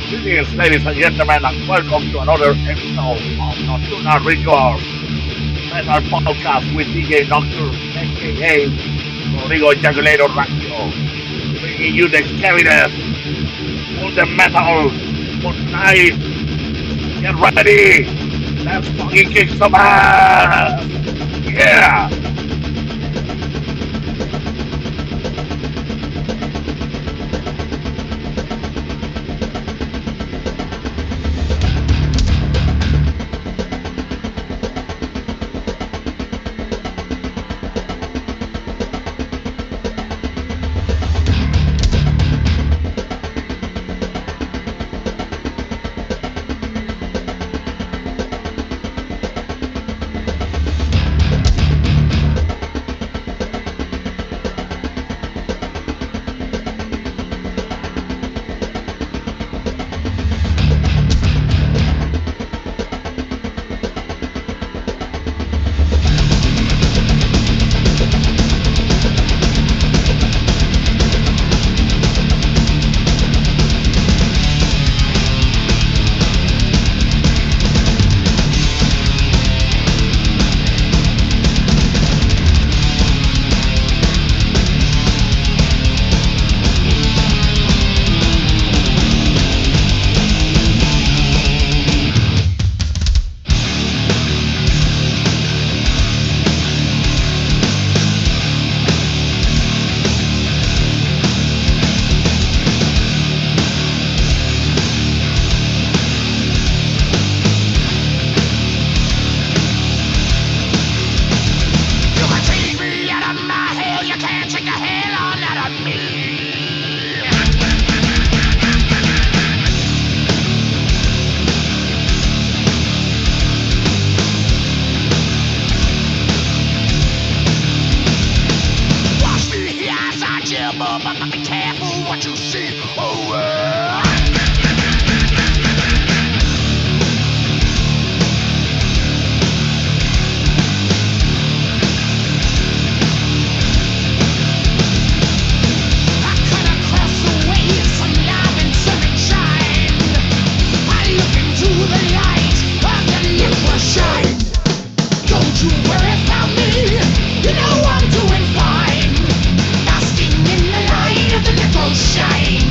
Greetings, ladies and gentlemen, and welcome to another episode of Nokturnal Rituals, metal podcast with DJ Nocturne, A.K.A. Rodrigo Jugulator Raquio, bringing you the heaviness, all the metal for tonight. Get ready! Let's fucking kick some ass! Yeah! You can take me out of my hell, you can't take the hell on out of me. Watch me here as I jibber, but be careful what you see. Oh, I cut across the waves from love and sunshine. I look into the light of the Necroshine. Don't you worry about me, you know I'm doing fine. Basking in the light of the Necroshine.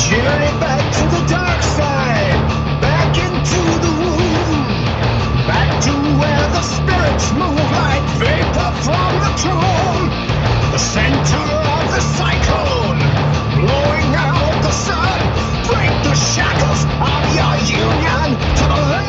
Journey back to the dark side, back into the womb, back to where the spirits move like vapor from the tomb. The center of the cyclone, blowing out the sun, break the shackles of your union to the light.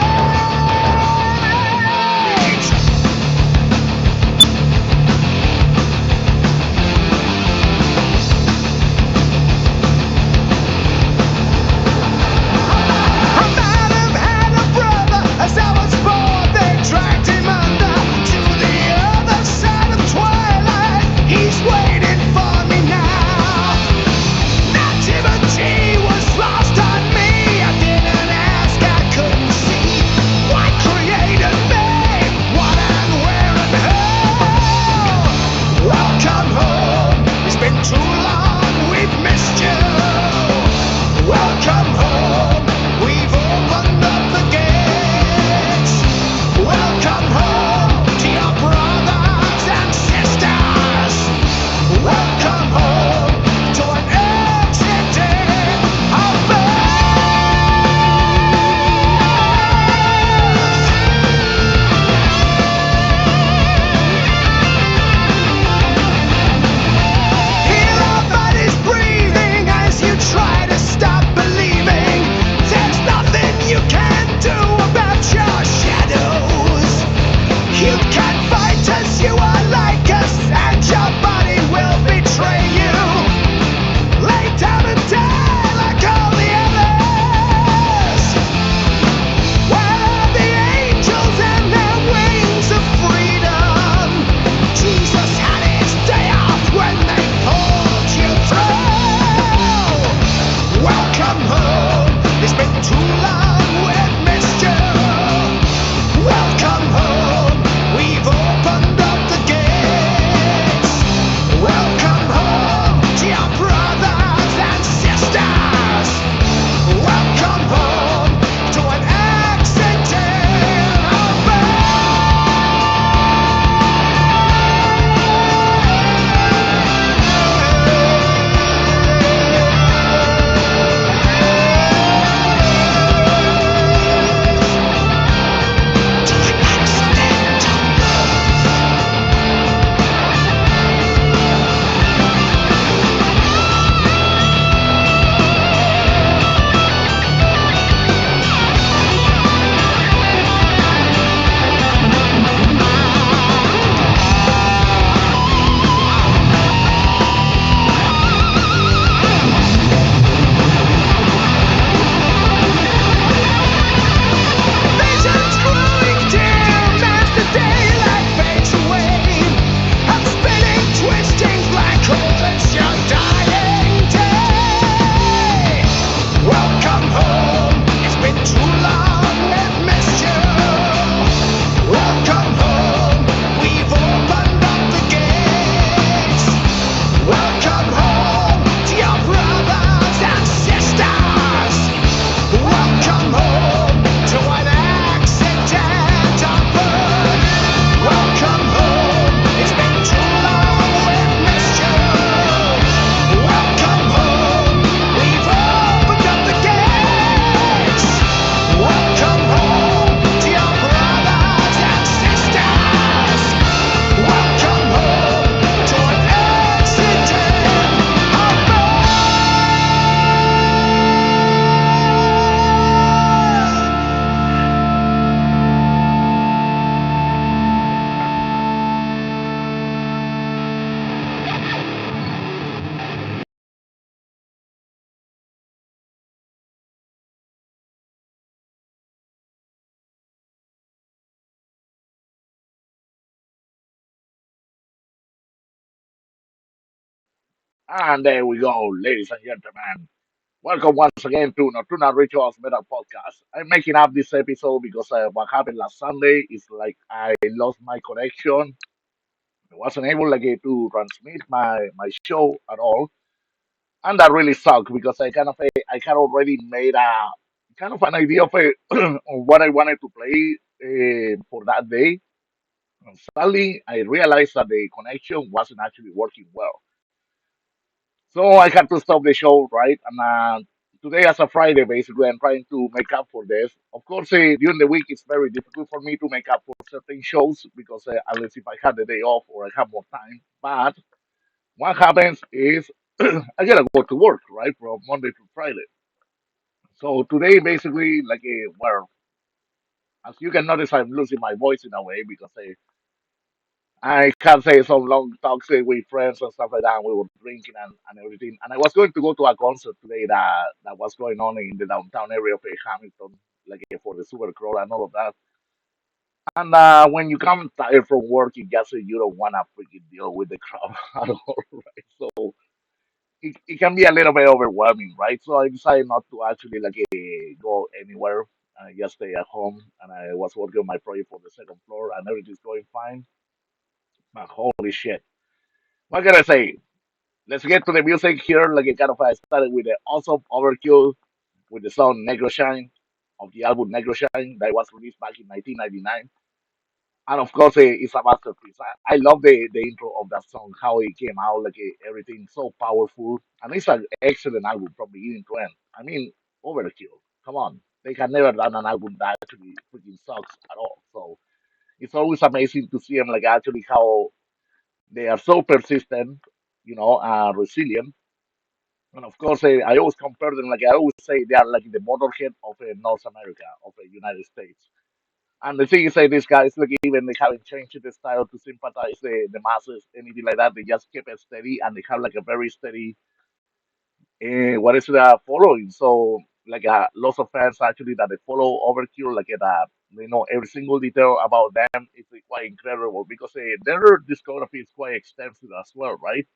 I might have had a brother as I was born. They dragged him under to the other side of twilight. He's waiting for me now. Nativity was lost on me. I didn't ask, I couldn't see what created me, what and where and how. Welcome home. It's been too long. We've missed you. Welcome home. We've opened up the gates. Welcome home to your brothers and sisters. Welcome home to an exiting of Hear our bodies breathing as you try to stop believing. There's nothing you can do about your shadows. You can't fight us, you are like us, and your body will betray you. Lay down and die like all the others. Where are the angels and their wings of freedom? Jesus had his day off when they pulled you through. Welcome home. It's been too long, we've missed you. Welcome home. We've opened up the gates. Welcome home to your brothers and sisters. Welcome home to an accident of visions growing dim as the daylight fades away. I'm spinning, twisting black hole. It's your dying day. Welcome home. It's been too long. We've missed you. Welcome home. We've opened up the gates. Welcome home to your brothers and sisters. Welcome home to an accident of birth. Welcome home. It's been too long. We've missed you. Welcome home. We've opened up the gates. Welcome home to your brothers and sisters. Welcome home to an accident of birth. And there we go, ladies and gentlemen. Welcome once again to Nocturnal Rituals Metal Podcast. I'm making up this episode because what happened last Sunday is like I lost my connection. I wasn't able like to transmit my show at all, and that really sucked because I had already made a kind of an idea of, of what I wanted to play for that day. And sadly, I realized that the connection wasn't actually working well. So I had to stop the show, right? And today as a Friday, basically, I'm trying to make up for this. Of course, during the week, it's very difficult for me to make up for certain shows because unless if I had the day off or I have more time. But what happens is I gotta go to work, right, from Monday to Friday. So today, basically, like, well, as you can notice, I'm losing my voice in a way because I can say some long talks with friends and stuff like that. And we were drinking and everything. And I was going to go to a concert today that was going on in the downtown area of Hamilton, like for the Super Crow and all of that. And when you come tired from work, you just say you don't want to freaking deal with the crowd at all, right? So it can be a little bit overwhelming, right? So I decided not to actually like go anywhere. I just stay at home, and I was working on my project for the second floor, and everything's going fine. But holy shit! What can I say? Let's get to the music here. Like kind of I started with the awesome Overkill with the song Necroshine of the album Necroshine that was released back in 1999. And of course, it's a masterpiece. I love the intro of that song, how it came out, like everything so powerful. And it's an excellent album from beginning to end. I mean, Overkill. Come on. They have never done an album that actually freaking sucks at all. So it's always amazing to see them, like, actually how they are so persistent, resilient. And of course, I always compare them, like I always say, they are like the motorhead of North America, of the United States. And the thing is, these guys, like even they haven't changed the style to sympathize the masses, anything like that. They just keep it steady, and they have like a very steady, what is it, following. So like lots of fans actually that they follow Overkill, like they know every single detail about them. It's quite incredible because their discography is quite extensive as well, right?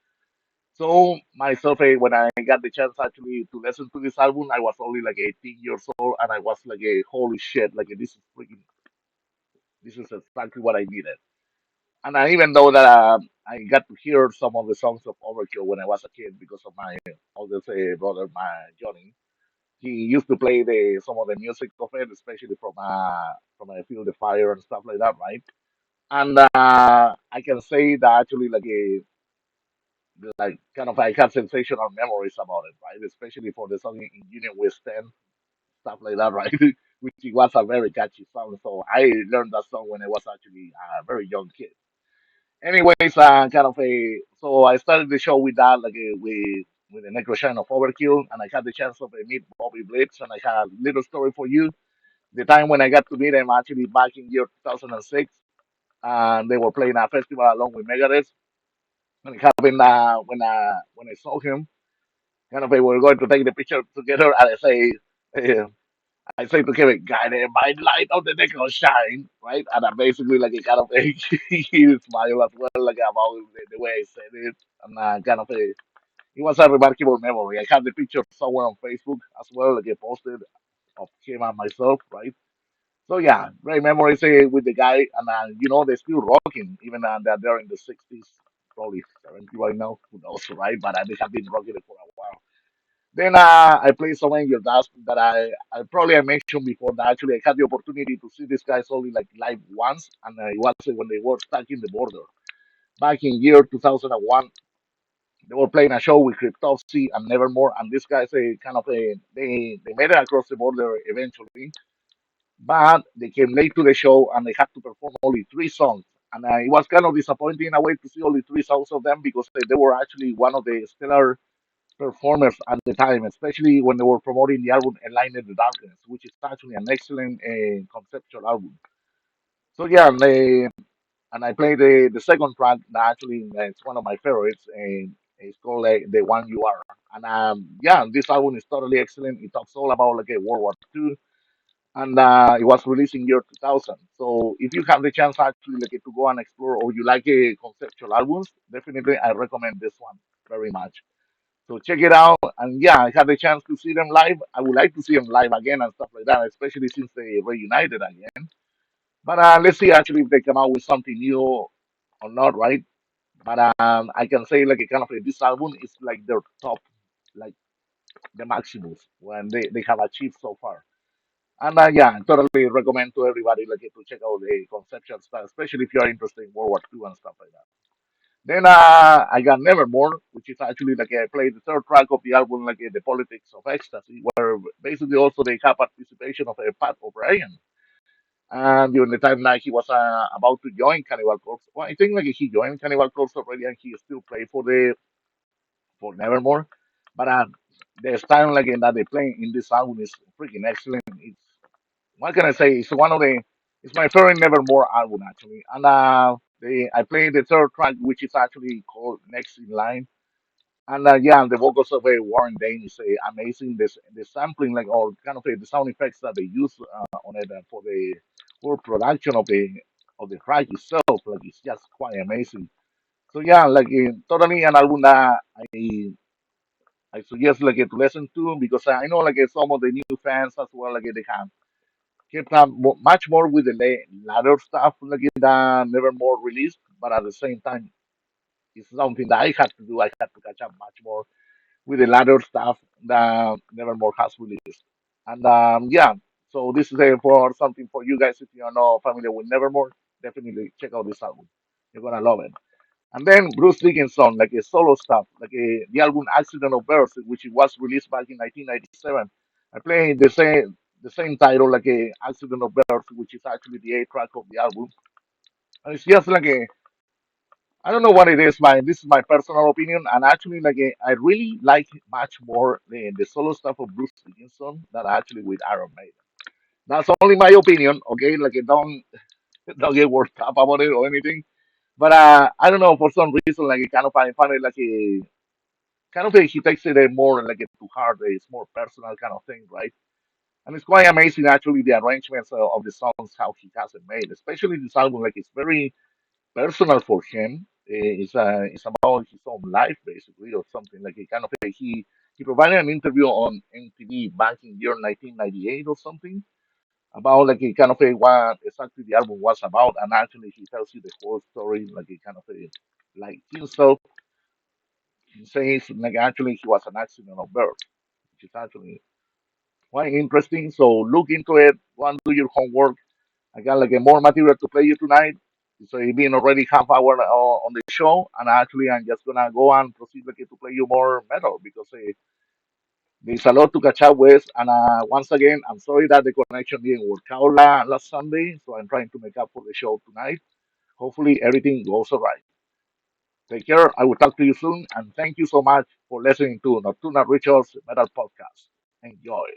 So myself, when I got the chance actually to listen to this album, I was only like 18 years old, and I was like, holy shit, like this is exactly what I needed. And I even know that I got to hear some of the songs of Overkill when I was a kid because of my oldest brother, my Johnny. He used to play the some of the music of it, especially from Feel the Fire and stuff like that, right? And I can say that actually like kind of I have sensational memories about it, right? Especially for the song in Union West 10, stuff like that, right? Which was a very catchy song. So I learned that song when I was actually a very young kid. Anyways, kind of so I started the show with that, like with the Necroshine of Overkill, and I had the chance of meet Bobby Blitz, and I had a little story for you. The time when I got to meet him actually back in year 2006, and they were playing a festival along with Megadeth, and it happened when I saw him, kind of we were going to take the picture together, and uh, I say to Kevin, guided by light of the Necroshine, right? And I basically like it kind of he smiled as well, like about the way I said it, and kind of it was a remarkable memory. I have the picture somewhere on Facebook as well, like I posted of him and myself, right? So yeah, great memories with the guy, and they're still rocking, even they're in the 60s, probably 70 right now, who knows, right? But they have been rocking it for a while. Then I played some Angel Dust that I probably I mentioned before that actually I had the opportunity to see these guys only like live once, and it was when they were stuck in the border back in year 2001. They were playing a show with Cryptopsy and Nevermore, and these guys kind of they made it across the border eventually, but they came late to the show and they had to perform only three songs. And it was kind of disappointing in a way to see only three songs of them because they were actually one of the stellar performers at the time, especially when they were promoting the album Enlighten the Darkness, which is actually an excellent conceptual album. So yeah, and I played the second track that actually it's one of my favorites, and it's called The One You Are. And yeah, this album is totally excellent. It talks all about like World War II, and it was released in year 2000. So if you have the chance actually like to go and explore, or you like conceptual albums, definitely I recommend this one very much. So check it out. And yeah, I had the chance to see them live. I would like to see them live again and stuff like that, especially since they reunited again. But let's see actually if they come out with something new or not, right? But I can say like a kind of this album is like their top, like the maximus when they have achieved so far. And yeah, I totally recommend to everybody like to check out the conceptual stuff, especially if you are interested in World War II and stuff like that. Then I got Nevermore, which is actually like I played the third track of the album, like the Politics of Ecstasy, where basically also they have participation of Pat O'Brien. And during the time that he was about to join Cannibal Corpse, well, I think like he joined Cannibal Corpse already, and he still played for Nevermore. But the style like that they play in this album is freaking excellent. It's what can I say? It's my favorite Nevermore album actually. And I played the third track, which is actually called Next in Line. And yeah, the vocals of Warren Dane is amazing. This the sampling, like or kind of the sound effects that they use on it for the whole production of the track itself, like it's just quite amazing. So yeah, like totally an album that I suggest like to listen to because I know like some of the new fans as well like they have kept up much more with the latter stuff like the Nevermore released, but at the same time it's something that I had to do. I had to catch up much more with the latter stuff that Nevermore has released. And yeah, so this is for something for you guys if you are not familiar with Nevermore. Definitely check out this album. You're gonna love it. And then Bruce Dickinson, like a solo stuff, like the album Accident of Birth, which it was released back in 1997. I played the same title, like a Accident of Birth, which is actually the A track of the album. And it's just like a I don't know what it is. This is my personal opinion, and actually, like I really like much more the solo stuff of Bruce Dickinson than actually with Iron Maiden. That's only my opinion, okay? Like don't get worked up about it or anything. But I don't know for some reason, like I find it like a he takes it more like a to heart. It's more personal kind of thing, right? And it's quite amazing actually the arrangements of the songs how he has it made, especially this album. Like it's very personal for him. It's about his own life basically, or something like he kind of he provided an interview on MTV back in year 1998 or something about like he kind of what exactly the album was about, and actually he tells you the whole story like he kind of like himself. He says like actually he was an accident of birth, which is actually quite interesting. So look into it. Go and do your homework. I got like a more material to play you tonight. So it's been already half hour on the show, and actually I'm just gonna go and proceed like, to play you more metal because there's a lot to catch up with. And once again, I'm sorry that the connection didn't work out last Sunday, so I'm trying to make up for the show tonight. Hopefully everything goes alright. Take care. I will talk to you soon, and thank you so much for listening to Nocturnal Rituals Metal Podcast. Enjoy.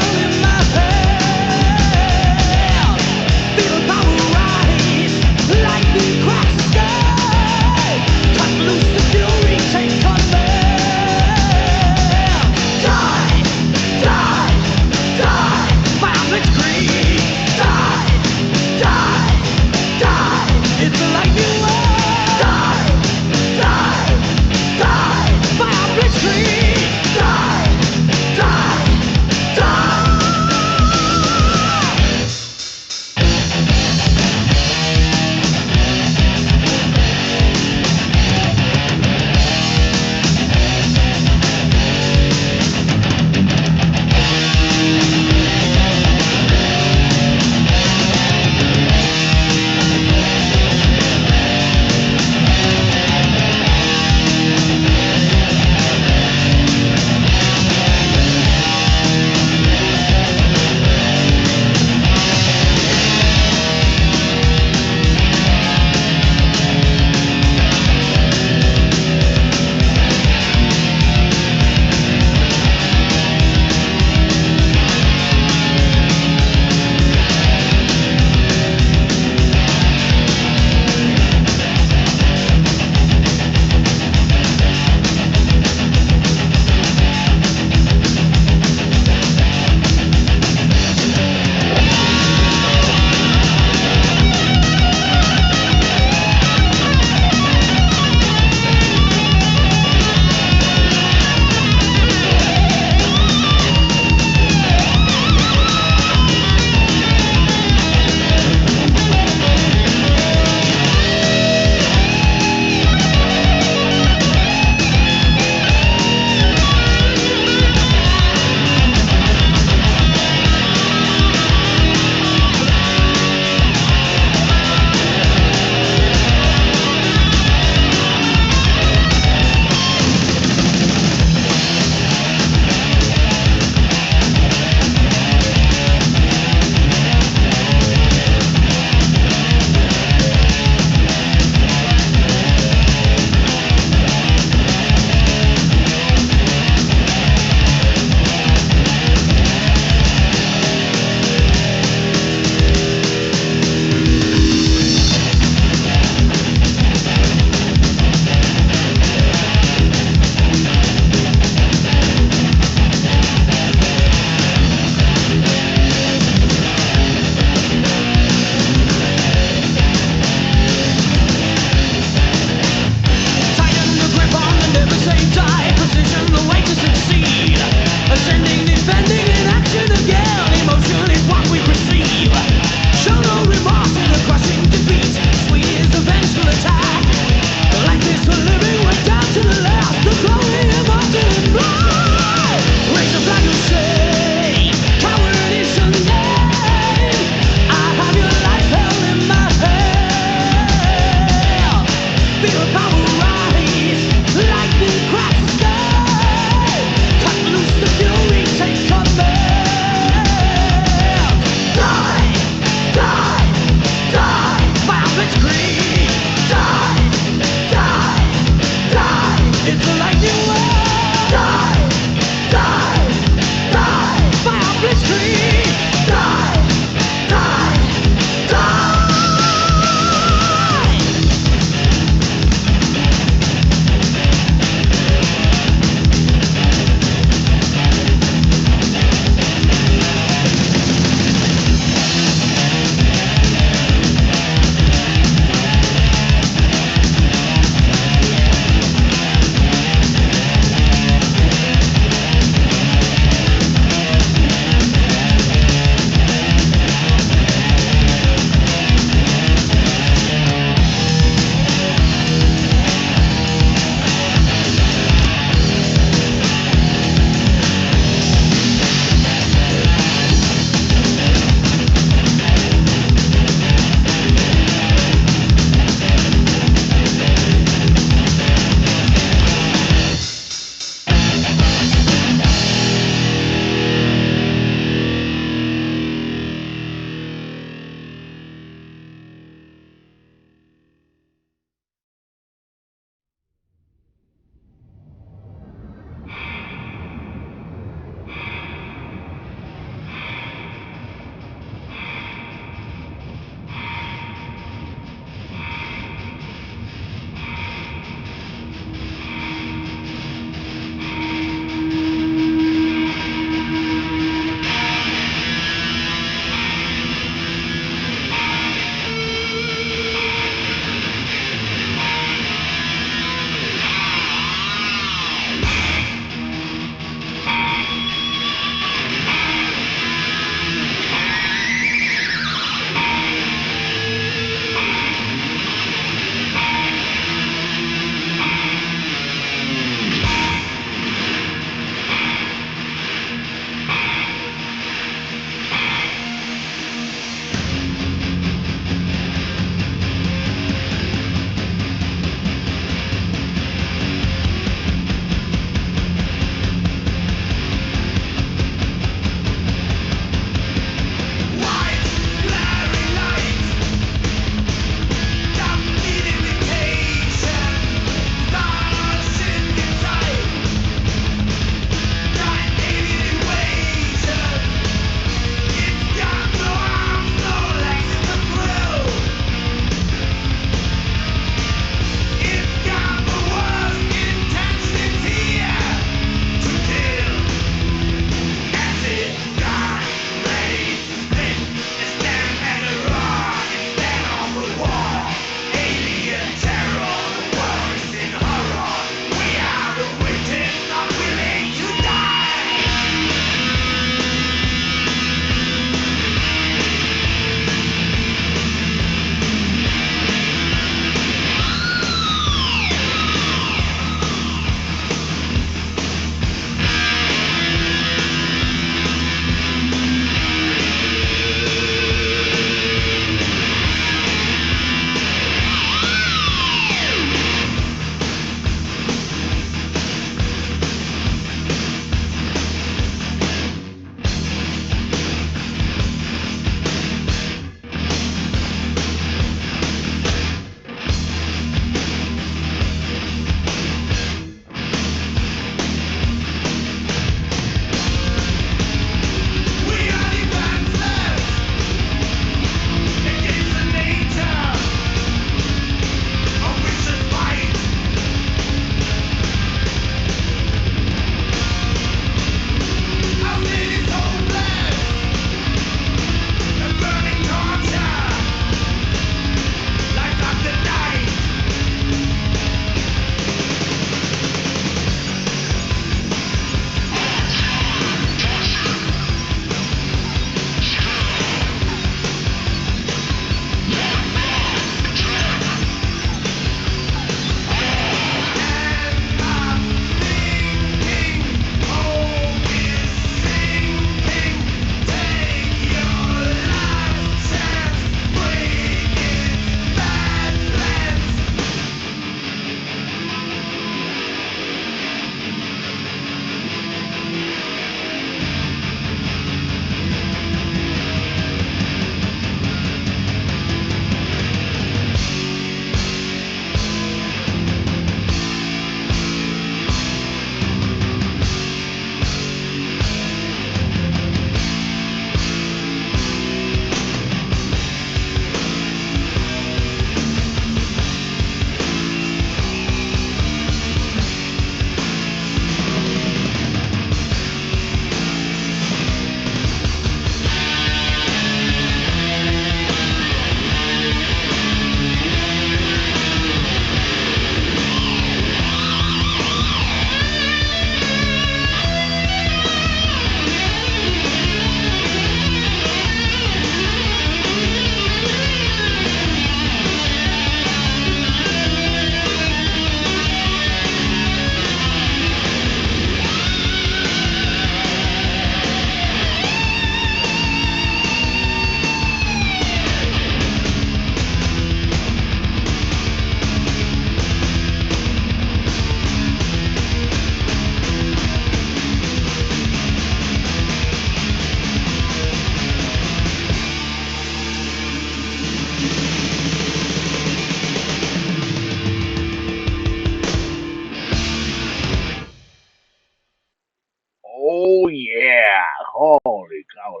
Oh yeah! Holy cow!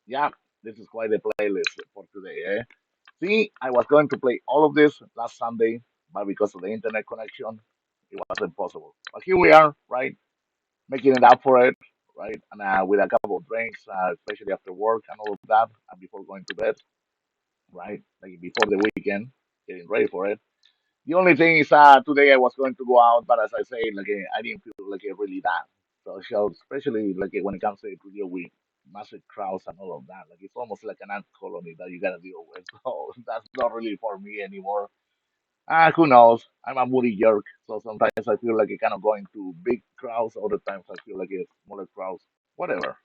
Yeah, this is quite a playlist for today, eh? See, I was going to play all of this last Sunday, but because of the internet connection, it wasn't possible. But here we are, right? Making it up for it, right? And with a couple of drinks, especially after work and all of that, and before going to bed, right? Like before the weekend, getting ready for it. The only thing is, today I was going to go out, but as I say, like I didn't feel like really that social, especially like when it comes to deal with massive crowds and all of that. Like it's almost like an ant colony that you gotta deal with. So that's not really for me anymore. Who knows? I'm a moody jerk, so sometimes I feel like I kind of going to big crowds. Other times I feel like it's smaller crowds. Whatever.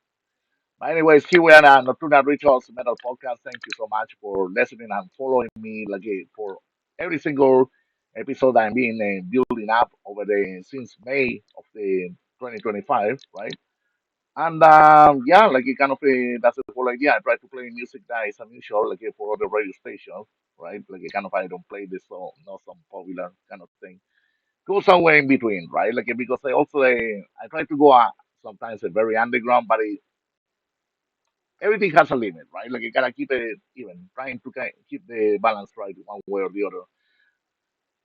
But anyways, here we are at Nocturnal Rituals Metal Podcast. Thank you so much for listening and following me like for every single episode I'm being building up over the since May of the 2025, right? And yeah, like it kind of that's the whole idea. I try to play music that is unusual, like for other radio stations, right? Like it kind of I don't play this song, not some popular kind of thing. Go somewhere in between, right? Like because I also I try to go sometimes very underground, but everything has a limit, right? Like you gotta keep it even, trying to keep the balance right one way or the other.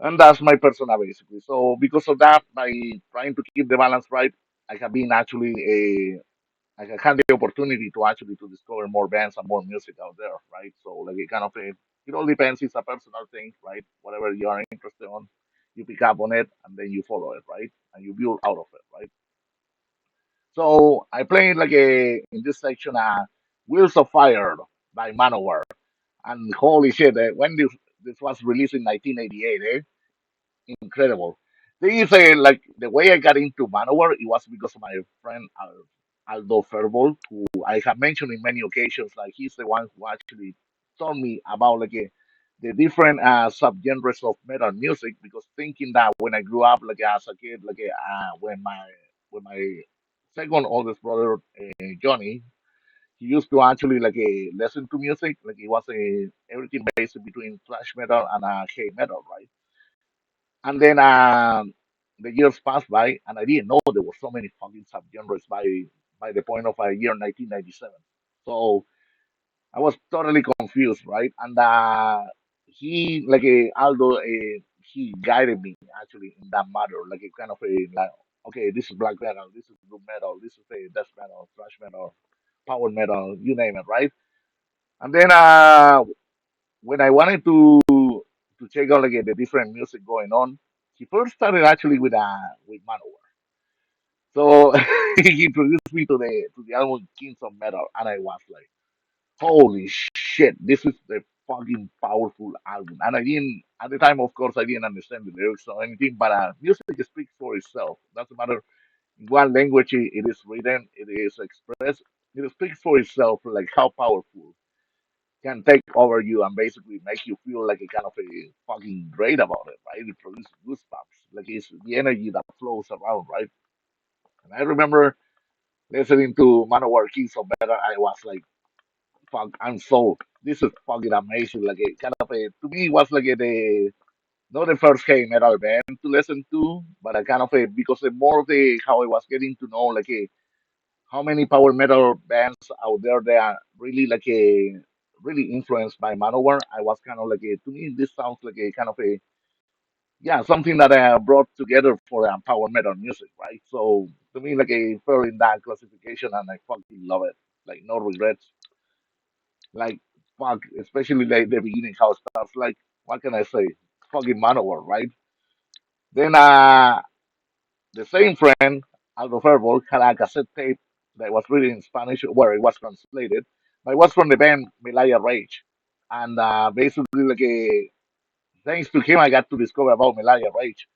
And that's my persona basically. So because of that, by trying to keep the balance right, I have been actually I have had the opportunity to actually to discover more bands and more music out there, right? So like it kind of it all depends. It's a personal thing, right? Whatever you are interested on, you pick up on it and then you follow it, right? And you build out of it, right? So I played like a in this section, Wheels of Fire by Manowar. And holy shit, when this was released in 1988, incredible. This like the way I got into Manowar, it was because of my friend Aldo Ferbol, who I have mentioned in many occasions. Like he's the one who actually told me about like the different subgenres of metal music. Because thinking that when I grew up, like as a kid, like when my second oldest brother Johnny, he used to actually like listen to music. Like it was everything based between thrash metal and heavy metal, right? And then the years passed by, and I didn't know there were so many fucking subgenres by the point of year 1997. So I was totally confused, right? And he, like Aldo, he guided me actually in that matter, like a kind of like, okay, this is black metal, this is blue metal, this is death metal, thrash metal, power metal, you name it, right? And then when I wanted to check out like the different music going on, he first started actually with Manowar. So he introduced me to the album Kings of Metal, and I was like, holy shit, this is the fucking powerful album. And I didn't at the time, of course, I didn't understand the lyrics or anything, but music speaks for itself. Doesn't matter in what language it is written, it is expressed. It speaks for itself, like how powerful can take over you and basically make you feel like a kind of a fucking great about it, right? It produces goosebumps. Like it's the energy that flows around, right? And I remember listening to Manowar Kings of Better, I was like, fuck, I'm sold. This is fucking amazing. Like a kind of a to me it was like the not the first heavy metal band to listen to, but a kind of a because the more of the how I was getting to know like a how many power metal bands out there that are really like a really influenced by Manowar. I was kind of like a to me this sounds like a kind of a yeah something that I brought together for power metal music, right? So to me like a fell in that classification and I fucking love it. Like no regrets. Like fuck, especially like the beginning how it starts. Like what can I say? Fucking Manowar, right? Then the same friend, Aldo Fairbold, had a cassette tape that was written in Spanish, where it was translated, but it was from the band Meliah Rage. And basically, like, thanks to him, I got to discover about Meliah Rage.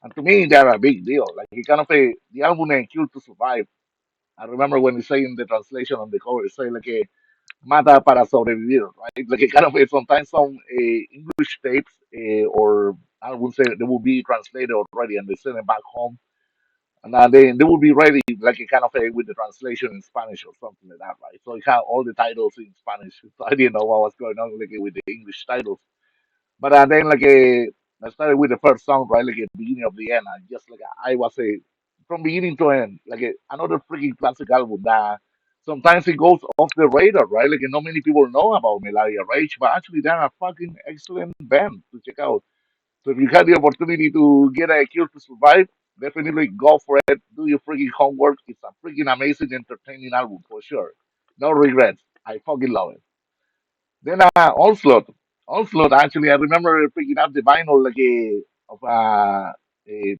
And to me, they're a big deal. Like, he kind of the album Kill to Survive. I remember when he say in the translation on the cover, it say like a mata para sobrevivir, right? Like a kind of sometimes some English tapes or albums they will be translated already and they send it back home and they will be ready like a kind of with the translation in Spanish or something like that, right? So it had all the titles in Spanish. So I didn't know what was going on like with the English titles. But then like I started with the first song, right? Like at the beginning of the end, I just like I was from beginning to end, another freaking classic album that sometimes it goes off the radar, right? Like not many people know about Meliah Rage, but actually they're a fucking excellent band to check out. So if you had the opportunity to get a Cure to Survive, definitely go for it. Do your freaking homework. It's a freaking amazing, entertaining album for sure. No regrets. I fucking love it. Then Onslaught. Onslaught, actually, I remember picking up the vinyl of a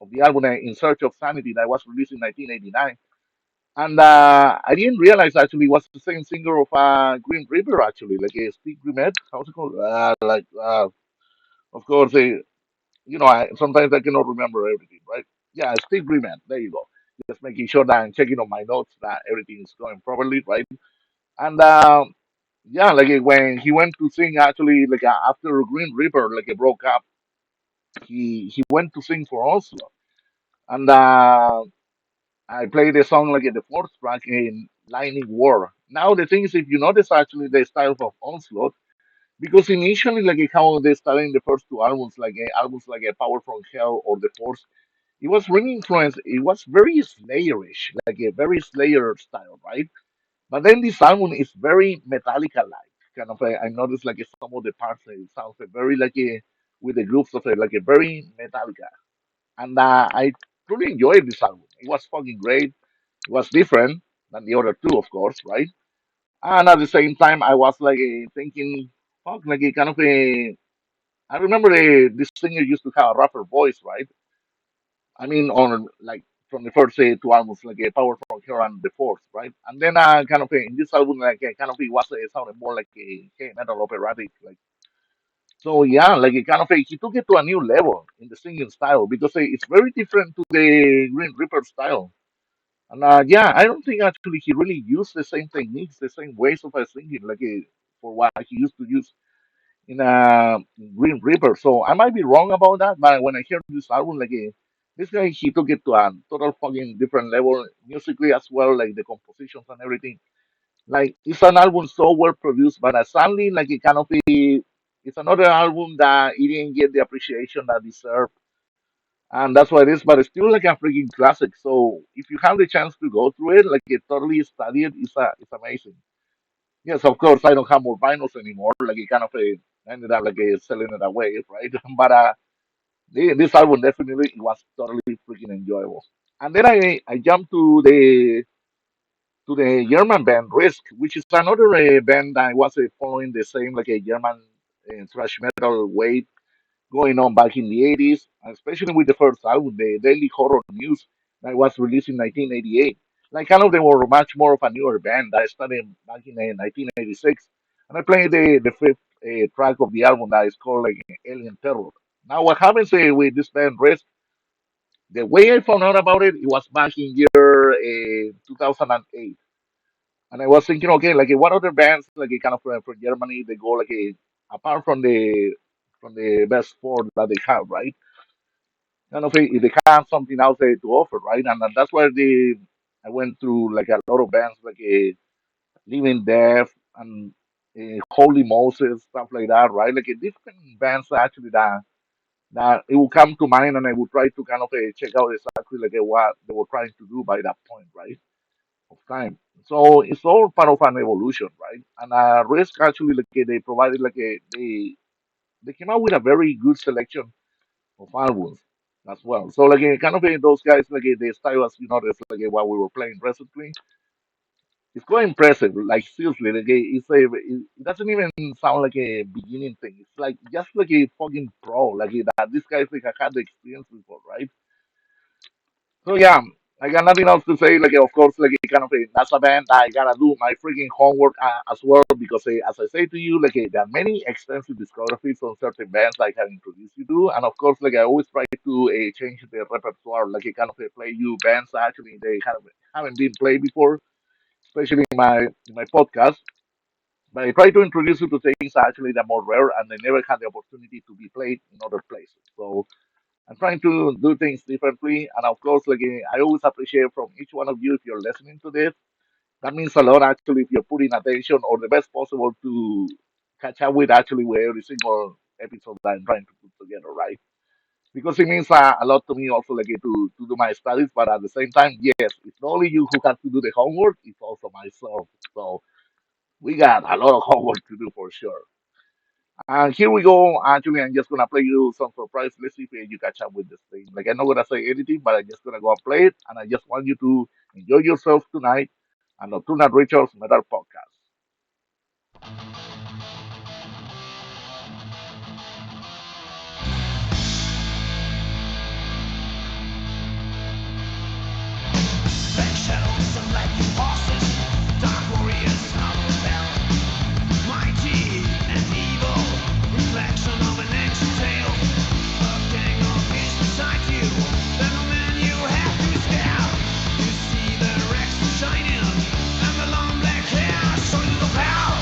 of the album In Search of Sanity that was released in 1989. And I didn't realize actually it was the same singer of Green River, actually, Steve Grimet. How's it called? Of course, sometimes I cannot remember everything, right? Yeah, Steve Grimet. There you go. Just making sure that I'm checking on my notes that everything is going properly, right? And yeah, when he went to sing, actually, after Green River, broke up, he went to sing for Oslo. And I played the song the fourth track in Lightning War. Now the thing is, if you notice actually the style of Onslaught, because initially how they started in the first two albums, albums like a Power from Hell or The Force, it was really influenced. It was very Slayerish, like a very Slayer style, right? But then this album is very Metallica-like. Kind of, I noticed some of the parts it sounds very with the groups of it, like a very Metallica, and I truly enjoyed this album. It was fucking great. It was different than the other two, of course, right? And at the same time, I was thinking, fuck, like a kind of a. I remember this singer used to have a rapper voice, right? I mean, on from the first two albums, a Power from Her and the fourth, right? And then kind of in this album, kind of it was sounded more like a heavy metal operatic, so yeah, it kind of he took it to a new level in the singing style because it's very different to the Green Reaper style. And yeah, I don't think actually he really used the same techniques, the same ways of singing for what he used to use in Green Reaper. So I might be wrong about that, but when I hear this album, this guy he took it to a total fucking different level musically as well, like the compositions and everything. Like it's an album so well produced, but sadly, it kind of be it's another album that it didn't get the appreciation that deserved, and that's why it is. But it's still like a freaking classic. So if you have the chance to go through it, totally study it, it's amazing. Yes, of course, I don't have more vinyls anymore. It kind of ended up selling it away, right? But this album definitely it was totally freaking enjoyable. And then I jumped to the German band Risk, which is another band that was following the same a German thrash metal wave going on back in the 80s, especially with the first album, the Daily Horror News, that was released in 1988. Kind of they were much more of a newer band that started back in 1986. And I played the fifth track of the album that is called Alien Terror. Now, what happens with this band Risk, the way I found out about it, it was back in year 2008. And I was thinking, okay, what other bands kind of from Germany they go apart from the best four that they have, right? Kind of if they have something else to offer, right? And that's where I went through a lot of bands Living Death and Holy Moses stuff like that, right? Different bands actually that it will come to mind, and I would try to kind of check out exactly what they were trying to do by that point, right? Of time. So it's all part of an evolution, right? And Risk actually they provided they came out with a very good selection of albums as well. So kind of those guys the style as you noticed what we were playing recently. It's quite impressive. Seriously, it doesn't even sound like a beginning thing. It's just a fucking pro. That these guys had the experience before, right? So yeah, I got nothing else to say. Of course, kind of that's a band I gotta do my freaking homework as well because as I say to you, there are many extensive discographies on certain bands I can introduce you to, and of course, I always try to change the repertoire, kind of play you bands that actually they haven't been played before, especially in my podcast. But I try to introduce you to things actually that are more rare and they never had the opportunity to be played in other places. So I'm trying to do things differently. And of course, I always appreciate from each one of you if you're listening to this. That means a lot actually if you're putting attention or the best possible to catch up with actually with every single episode that I'm trying to put together, right? because it means a lot to me also like to do my studies. But at the same time, yes, it's not only you who have to do the homework; it's also myself. So we got a lot of homework to do for sure. And here we go. Actually, I'm just gonna play you some surprise. Let's see if you catch up with this thing. Like I'm not gonna say anything, but I'm just gonna go and play it, and I just want you to enjoy yourself tonight and Nocturnal Rituals Metal Podcast. Black shadows and black horses, dark warriors hollow bound, mighty and evil, reflection of an ancient tale. A gang of beasts beside you, the man you have to scare. You see the wrecks shining, and the long black hair showing the power.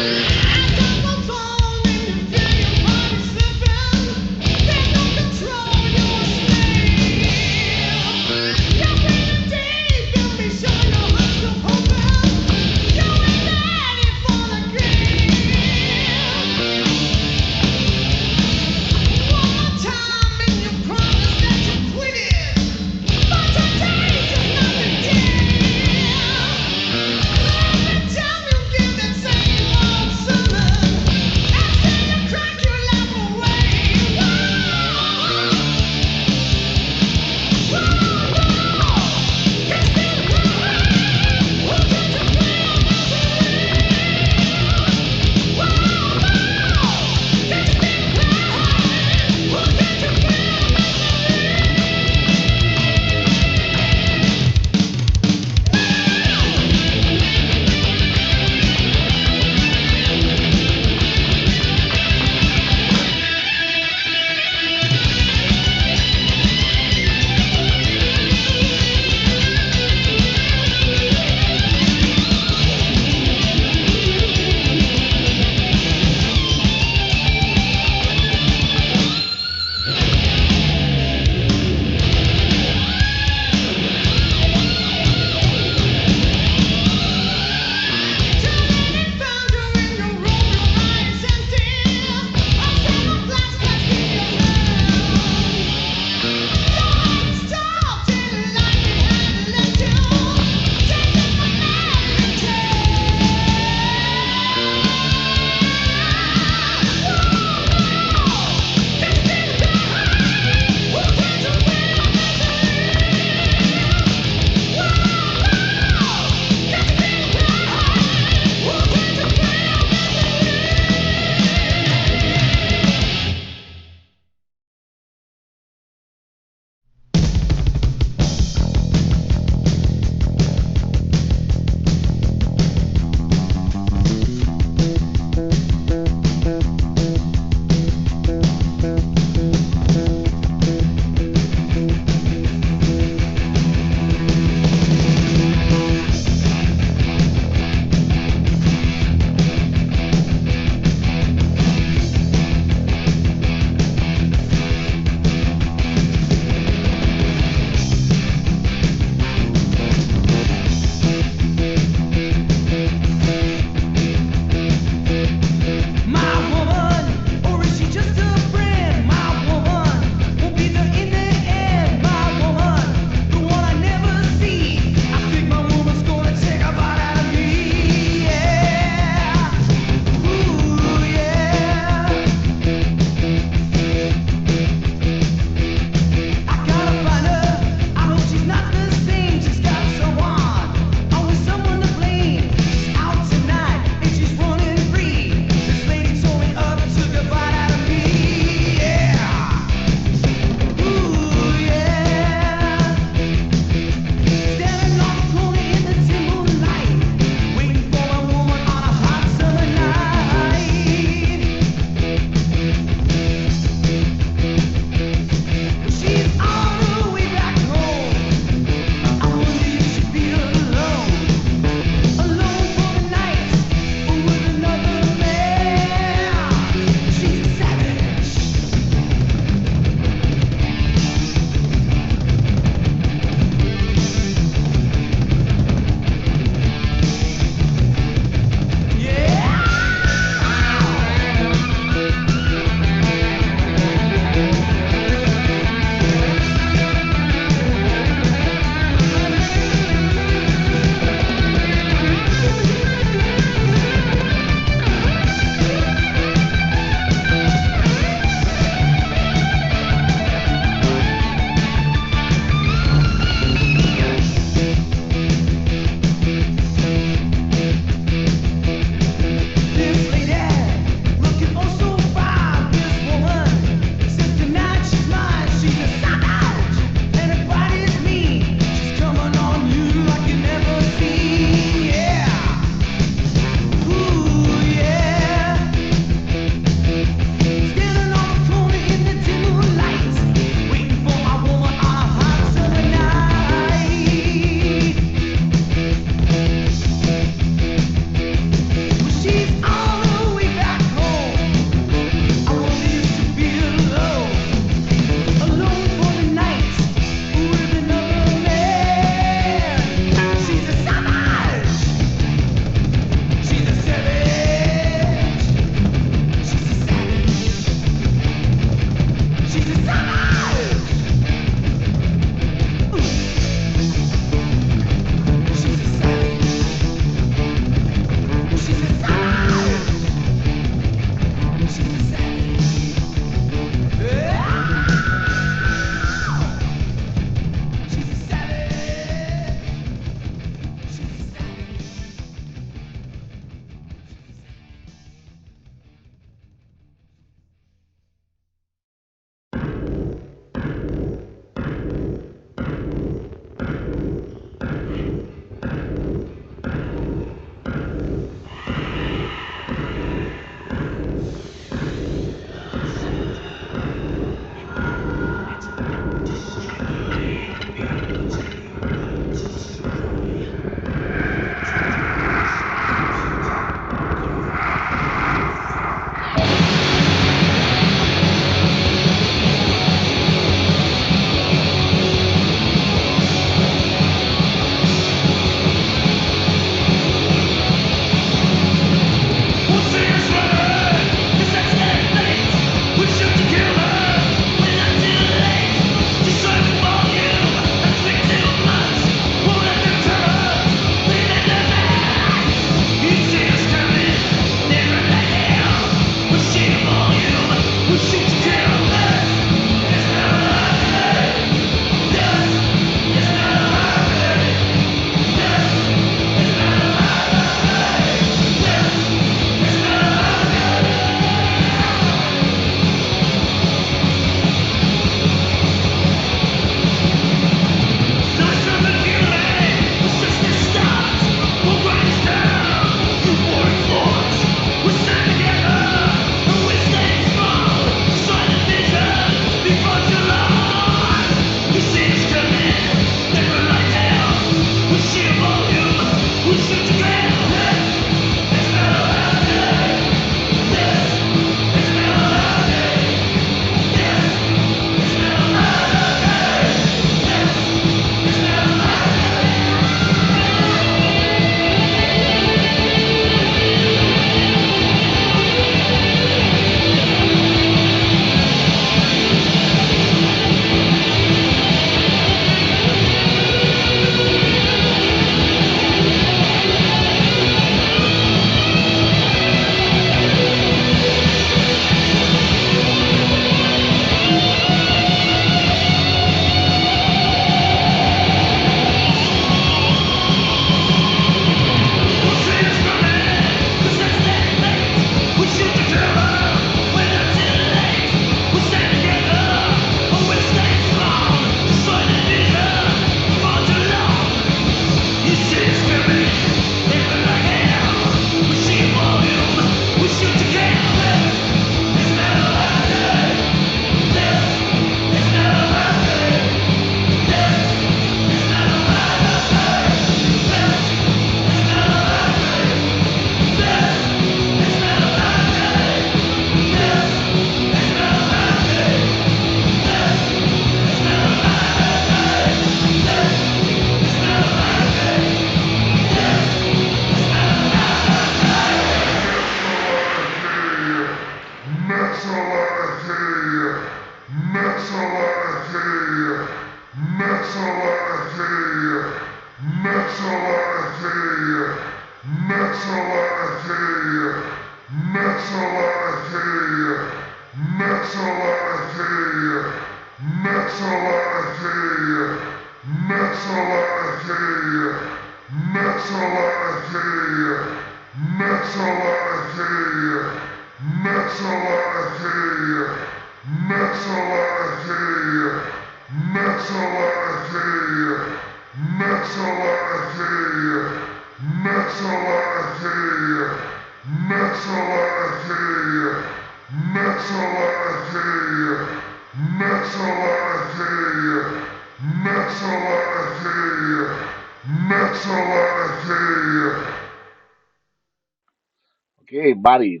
Okay, buddy,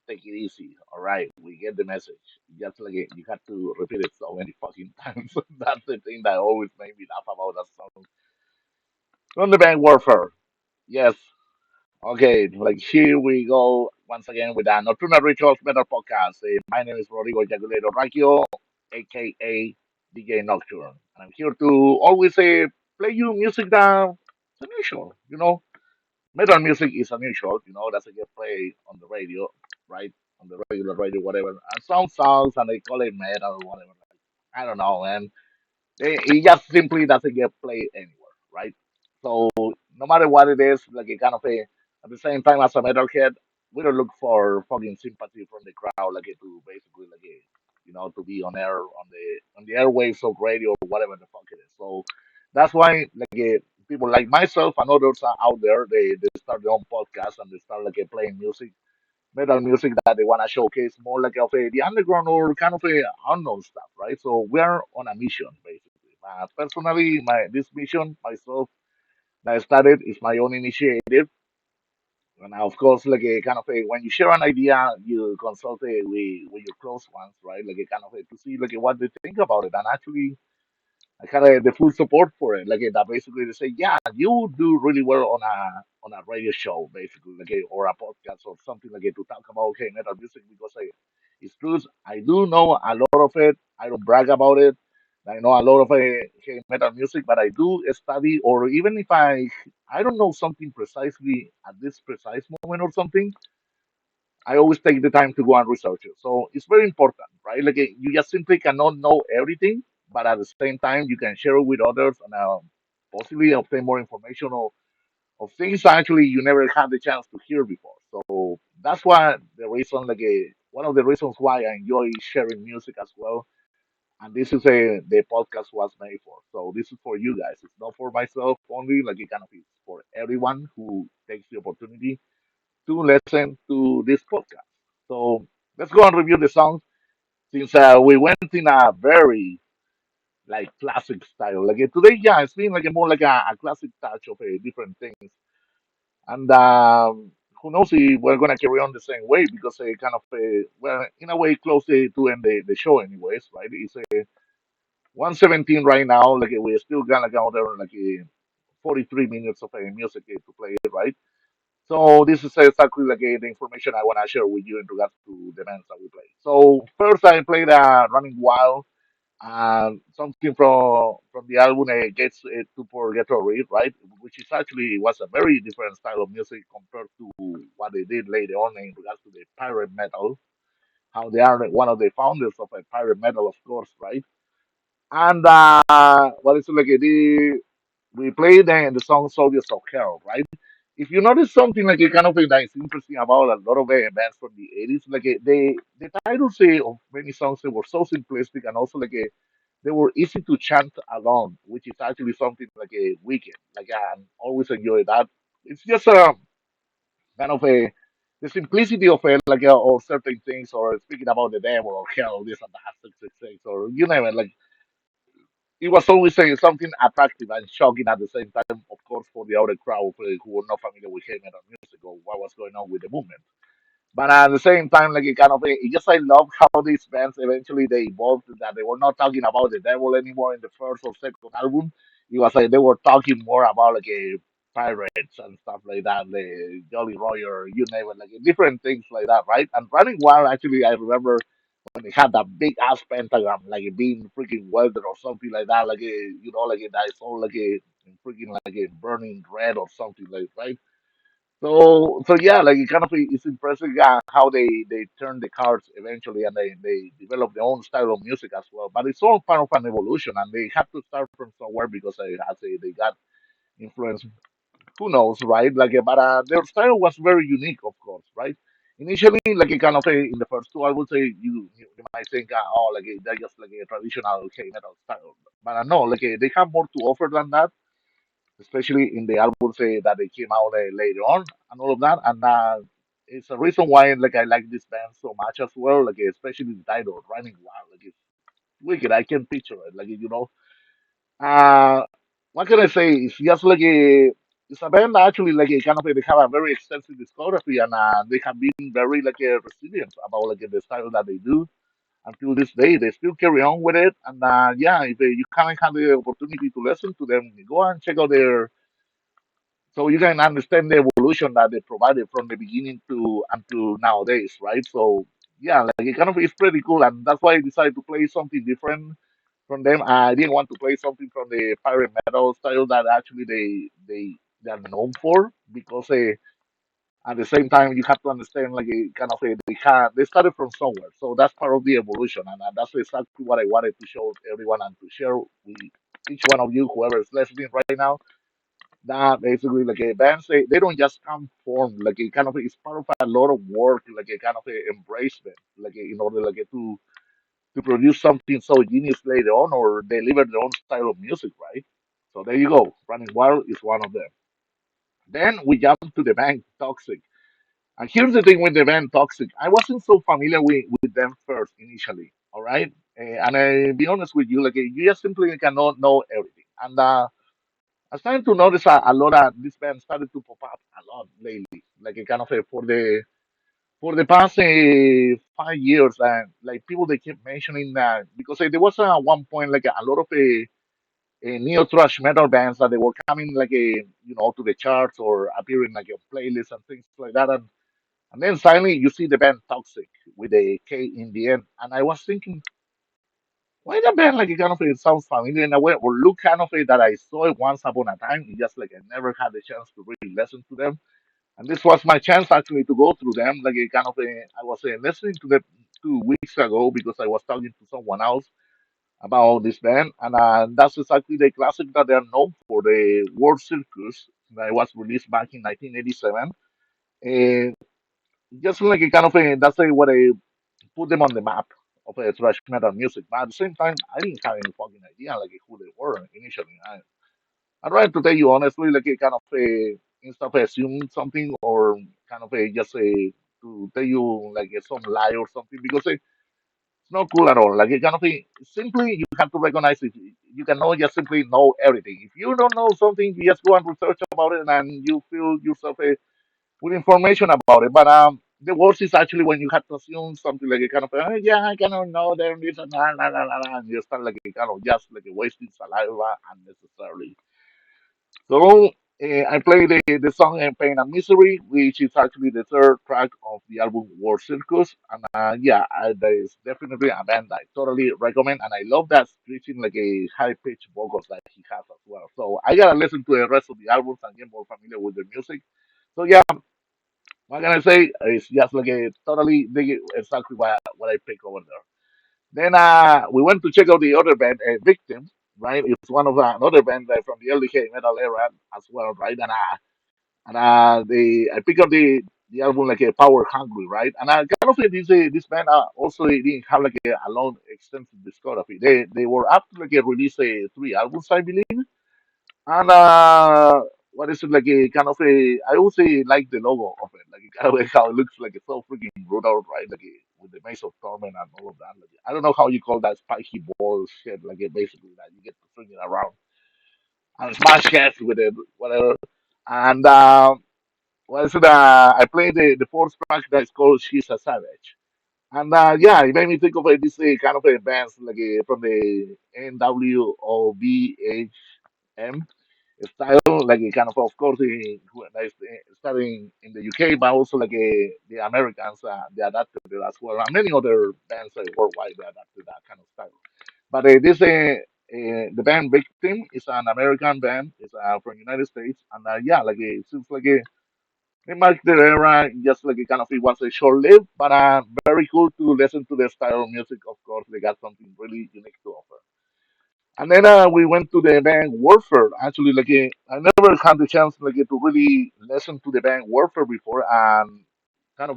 take it easy. All right, we get the message. Just like you have to repeat it so many fucking times. That's the thing that always made me laugh about that song. From the band Warfare. Yes. Okay, like here we go once again with a Nocturnal Rituals Metal Podcast. My name is Rodrigo Jugulator Raquio. A.K.A. DJ Nocturne. And I'm here to always play you music that's unusual. Metal music is unusual. Doesn't get played on the radio, right? On the regular radio, whatever. And some songs, and they call it metal, whatever. I don't know, man. It just simply doesn't get played anywhere, right? So no matter what it is, like it kind of at the same time as a metalhead, we don't look for fucking sympathy from the crowd, like to basically to be on air on the airwaves of radio or whatever the fuck it is. So that's why people like myself and others are out there, they start their own podcast and they start playing music metal music that they want to showcase more like of the underground or kind of a unknown stuff, right? So we are on a mission basically. Personally, my this mission myself that I started is my own initiative, and of course, kind of a when you share an idea, you consult it with your close ones, right? Like a kind of a, to see what they think about it, and actually I kind of the full support for it. That basically they say, yeah, you do really well on a radio show, basically, or a podcast or something to talk about metal music because it's true. I do know a lot of it. I don't brag about it. I know a lot of metal music, but I do study, or even if I don't know something precisely at this precise moment or something, I always take the time to go and research it. So it's very important, right? You just simply cannot know everything, but at the same time, you can share it with others and possibly obtain more information of things actually you never had the chance to hear before. So that's why the reason, one of the reasons why I enjoy sharing music as well. And this is the podcast was made for. So this is for you guys. It's not for myself only. It kind of is for everyone who takes the opportunity to listen to this podcast. So let's go and review the songs since we went in a very classic style. Today, yeah, it's been more a classic touch of different things. And who knows if we're gonna carry on the same way because kind of we're in a way close to end the show anyways, right? It's 117 right now. We're still gonna go there 43 minutes of music to play it, right? So this is exactly the information I want to share with you in regards to the bands that we play. So first I played Running Wild, something from the album Gets to Forget or Read, right? Which is actually was a very different style of music compared to what they did later on in regards to the pirate metal. How they are one of the founders of a pirate metal, of course, right? And what is it we played the song Soldiers of Hell, right? If you notice something a kind of thing that is interesting about a lot of bands from the 80s, the titles of many songs they were so simplistic and also they were easy to chant along, which is actually something a wicked. I always enjoy that. It's just kind of a the simplicity of it, or certain things, or speaking about the devil or hell, this and that, 666, or you name it. It was always saying something attractive and shocking at the same time, of course, for the other crowd who were not familiar with heavy metal music or what was going on with the movement. But at the same time, it kind of, it just I love how these bands eventually they evolved that they were not talking about the devil anymore in the first or second album. It was they were talking more about pirates and stuff like that, the Jolly Roger, you name it, different things like that, right? And Running Wild, actually, I remember when they had that big ass pentagram, being freaking welded or something like that, that is all freaking burning red or something right? So yeah, it kind of it's impressive how they turn the cards eventually and they develop their own style of music as well. But it's all part of an evolution, and they have to start from somewhere because I say they got influence who knows, right? But their style was very unique, of course, right? Initially, kind of in the first two, I would say you might think, oh, they're just a traditional heavy metal style, but no, they have more to offer than that, especially in the albums that they came out later on and all of that, and it's a reason why I like this band so much as well, especially the title, Running Wild, it's wicked. I can picture it, uh, what can I say? It's just it's a band that actually kind of they have a very extensive discography and they have been very resilient about the style that they do until this day. They still carry on with it, and yeah, if you haven't had the opportunity to listen to them, go and check out their so you can understand the evolution that they provided from the beginning to until nowadays, right? So yeah, like it kind of is pretty cool, and that's why I decided to play something different from them. I didn't want to play something from the pirate metal style that actually they're known for because at the same time you have to understand like a kind of they started from somewhere, so that's part of the evolution, and that's exactly what I wanted to show everyone and to share with each one of you, whoever is listening right now. That basically like a bands they don't just come form like a kind of it's part of a lot of work like a kind of a embracement like in order like to produce something so genius later on or deliver their own style of music, right? So there you go. Running Wild is one of them. Then we jump to the band Toxic. And here's the thing with the band Toxic. I wasn't so familiar with them first initially, all right? And I be honest with you, like you just simply cannot know everything. And I started to notice a lot of this band started to pop up a lot lately, like a kind of for the past 5 years, and like people they keep mentioning that because there was at one point like a lot of neo thrash metal bands that they were coming like to the charts or appearing like a playlist and things like that, and then finally you see the band Toxic with a K in the end, and I was thinking. Why the band like it kind of it sounds familiar in a way, or look kind of that I saw it once upon a time. It just like I never had the chance to really listen to them. And this was my chance actually to go through them. Like a kind of I was listening to them 2 weeks ago because I was talking to someone else about this band, and that's exactly the classic that they're known for, the World Circus that was released back in 1987. Uh, just like a kind of that's what I put them on the map of thrash metal music. But at the same time, I didn't have any fucking idea like who they were initially. I'd rather to tell you honestly, like a kind of instead of assume something or kind of just to tell you like some lie or something because it's not cool at all. Like it kind of simply you have to recognize it. You cannot just simply know everything. If you don't know something, you just go and research about it and you feel yourself with information about it. But the worst is actually when you have to assume something like a kind of yeah, I cannot know them this and that, and you start like a kind of just like a wasting saliva unnecessarily. So I played the song Pain and Misery, which is actually the third track of the album War Circus. And yeah, there is definitely a band I totally recommend. And I love that screeching like a high pitched vocals that he has as well. So I gotta listen to the rest of the albums and get more familiar with the music. So yeah, what can I say? It's just like a totally dig it exactly what I pick over there. Then we went to check out the other band, Victim, right? It's one of another band from the early heavy metal era as well, right? I picked up the album like a Power Hungry, right? And I kind of think this band also didn't have like a long extensive discography. They were up to like release 3 albums, I believe. And what is it like a kind of a? I also like the logo of it, like kind of like how it looks like it's so freaking brutal, right? Like with the Maze of Torment and all of that. Like, I don't know how you call that spiky ball shit, like basically that you get to swing it around and smash heads with it, whatever. And what is it? I played the fourth track that is called "She's a Savage." And yeah, it made me think of this kind of bands like from the NWOBHM style, like a kind of course, like, starting in the UK, but also like the Americans, they adapted it as well, and many other bands worldwide they adapted that kind of style. But the band Victim is an American band. It's from United States, and yeah, like it seems like it marked their era. Just like it kind of it was a short lived, but very cool to listen to their style of music. Of course, they got something really unique to offer. And then we went to the band Warfare. Actually, like I never had the chance like to really listen to the band Warfare before, and kind of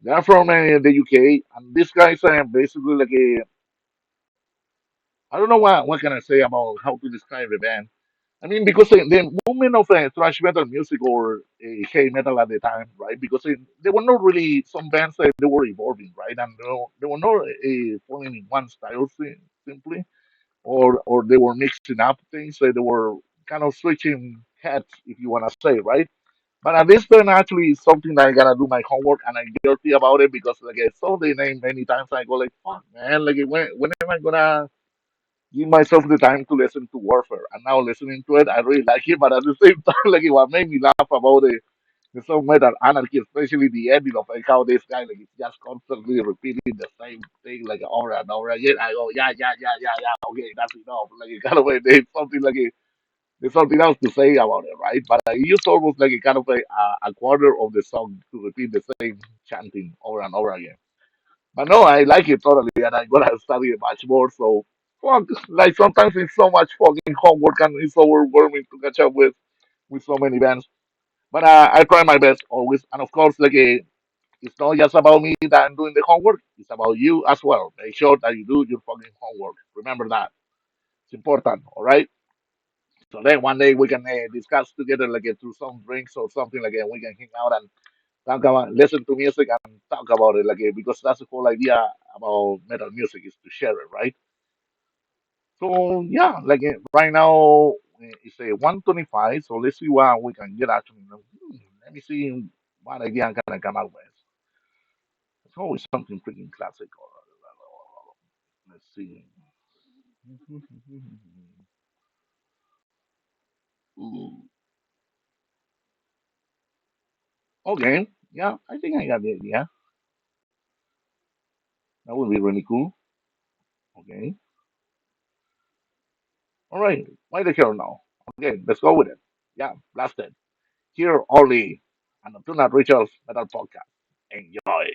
they're from the UK, and these guys are basically like a I don't know what can I say about how to describe the band. I mean, because the movement of thrash metal music or heavy metal at the time, right? Because they were not really some bands that they were evolving, right? And they were not falling in one style simply or they were mixing up things. So they were kind of switching heads, if you want to say, right? But at this point, actually, it's something that I gotta do my homework, and I'm guilty about it because, like, I saw the name many times. I go like, "Fuck, man! Like, when am I gonna give myself the time to listen to Warfare?" And now listening to it, I really like it. But at the same time, like, what made me laugh about it so metal anarchy, especially the ending of like how this guy like is just constantly repeating the same thing like over and over again. I go, yeah, yeah, yeah, yeah, yeah. Okay, that's enough. Like it kind of like there's something like there's something else to say about it, right? But I used almost like a kind of like a quarter of the song to repeat the same chanting over and over again. But no, I like it totally, and I'm gonna study it much more. So, fuck, like sometimes it's so much fucking homework and it's overwhelming to catch up with so many bands. But I try my best always, and of course, like it's not just about me that I'm doing the homework. It's about you as well. Make sure that you do your fucking homework. Remember that it's important. All right. So then one day we can discuss together, like through some drinks or something like we can hang out and talk about, listen to music and talk about it, like because that's the whole idea about metal music is to share it, right? So yeah, like right now it's a 125. So let's see what we can get actually. Let me see what idea I'm gonna come up with. It's always something freaking classic. Let's see. Ooh. Okay, yeah, I think I got the idea. That would be really cool. Okay. All right. Why the hell now? Okay, let's go with it. Yeah, blasted. Here only on the Nocturnal Rituals Metal Podcast. Enjoy.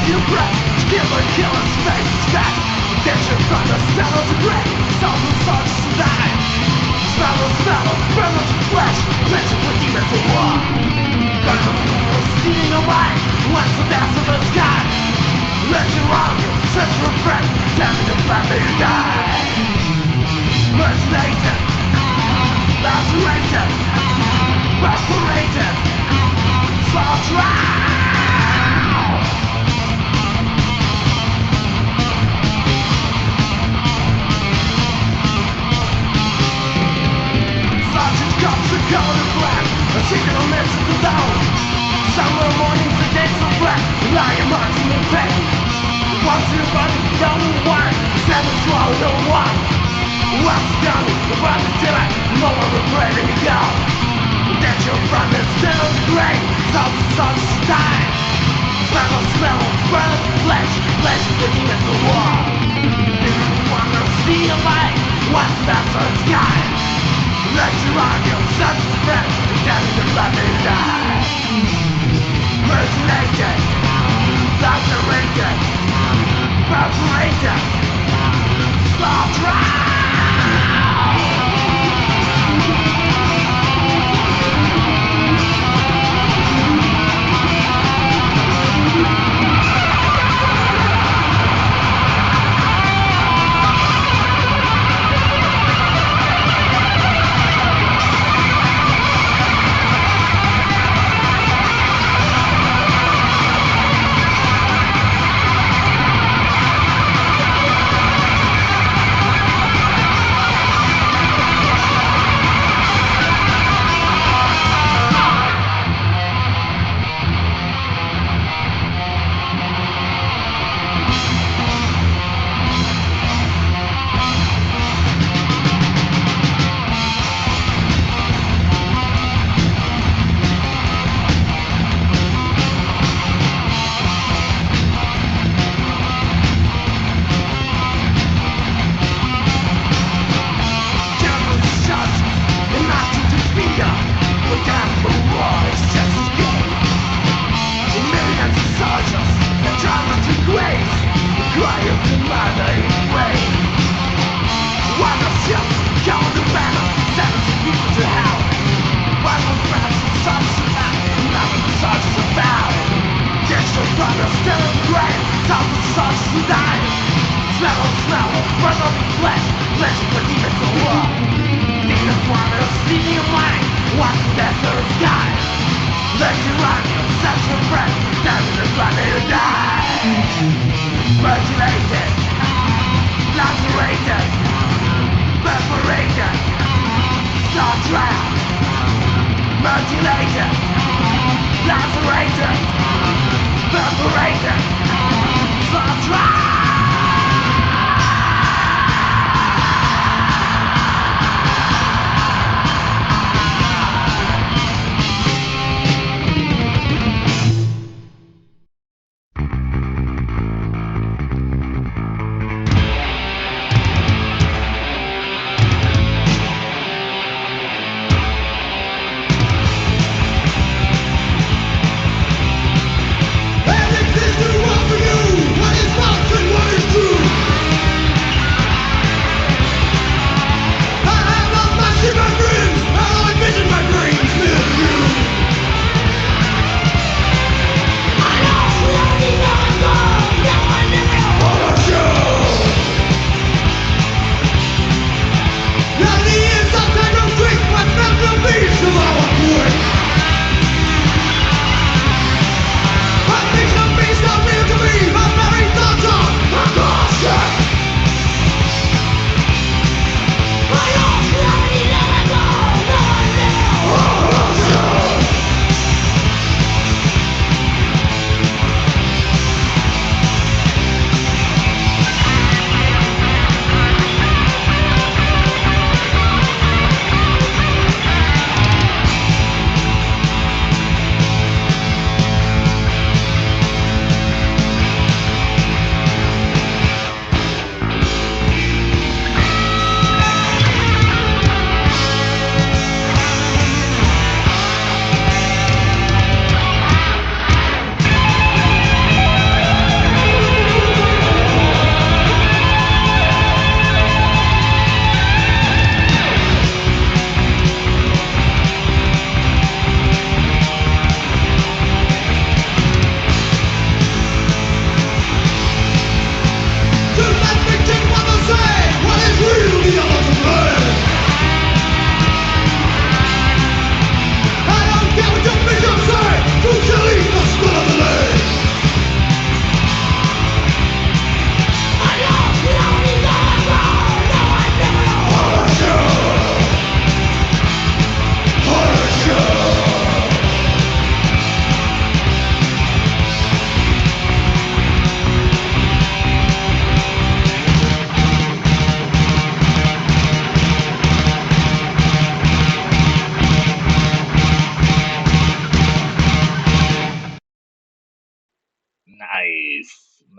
your breath, still a killer's face is back. Attention from the smell of the grave, something starts to die. Smell of burn of flesh, let's put demons to war. Burn of people stealing away, once the dance of the sky. Let you around you, search for a friend, tell me the plan that you die. Mercinated, lacerated, perforated, soft drown. Sergeant comes to cover the black, a secret on lips to the down. Summer mornings against the black, lying marks in the pain. Once you run down the wine, never swallow the one. Once done, the run until I no one will pray to go. That your front is still on the grave, some suns die. Smell of burn of flesh, flesh with demons to war. Didn't want to see a light, once that's on the sky. Let you on your son's friend, down in the blood they die. Mercinated, lacerated, perforated, soft drown. Everything you want for you, what is not good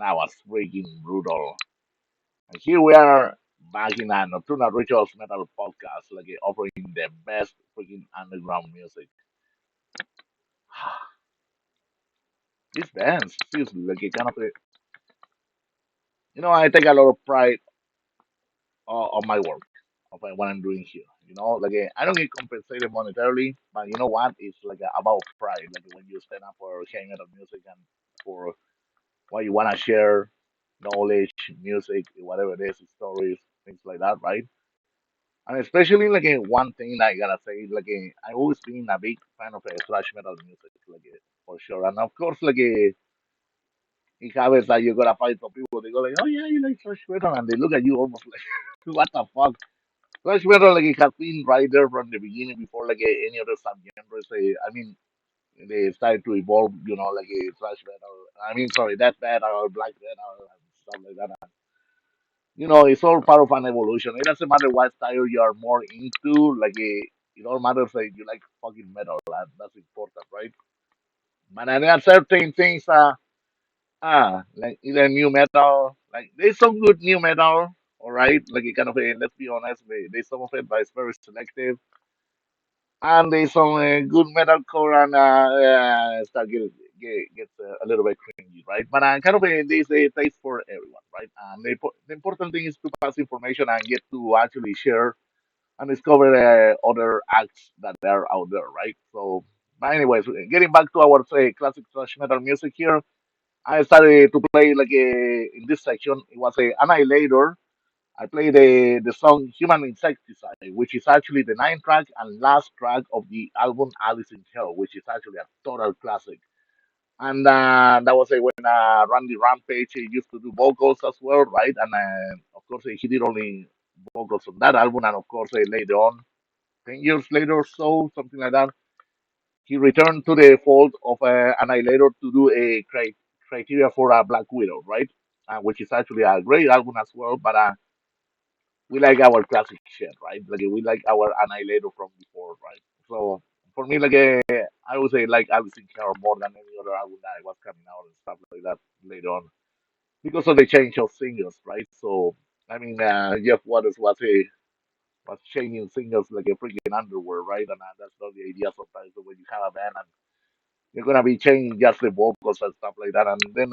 That was freaking brutal. And here we are back in a Nocturnal Rituals metal podcast, like offering the best freaking underground music. These bands, seriously, like kind of, I take a lot of pride on my work, of what I'm doing here. Like I don't get compensated monetarily, but you know what? It's like about pride, like when you stand up for heavy metal music and for what you want to share, knowledge, music, whatever it is, stories, things like that, right? And especially like one thing I gotta say, like I always been a big fan of thrash metal music, like for sure. And of course, like it happens that you gotta fight some people. They go like, "Oh yeah, you like thrash metal," and they look at you almost like, "What the fuck?" Thrash metal like it has been right there from the beginning before like any other subgenres. I mean, they started to evolve, like a thrash metal. I mean, sorry, death metal, black metal, and stuff like that. It's all part of an evolution. It doesn't matter what style you are more into. Like, it all matters that you like fucking metal. That's important, right? But there are certain things, like either new metal, like there's some good new metal, all right? Like, it kind of, let's be honest, there's some of it, but it's very selective. And there's some good metalcore and start gets a little bit cringy, right? But kind of there's a taste for everyone, right? And the important thing is to pass information and get to actually share and discover other acts that are out there, right? So, but anyways, getting back to our classic thrash metal music here, I started to play like in this section. It was a Annihilator. I played the song Human Insecticide, which is actually the ninth track and last track of the album Alice in Hell, which is actually a total classic. And that was when Randy Rampage used to do vocals as well, right? And of course, he did only vocals on that album. And of course, later on, 10 years later or so, something like that, he returned to the fold of Annihilator to do a criteria for a Black Widow, right? Which is actually a great album as well. But we like our classic shit, right? Like we like our Annihilator from before, right? So for me, like I would say like Alice in Chains more than any other album that was coming out and stuff like that later on because of the change of singers, right? So I mean, Jeff Waters was changing singers like a freaking underwear, right? And that's not the idea sometimes when you have a band and you're gonna be changing just the vocals and stuff like that, and then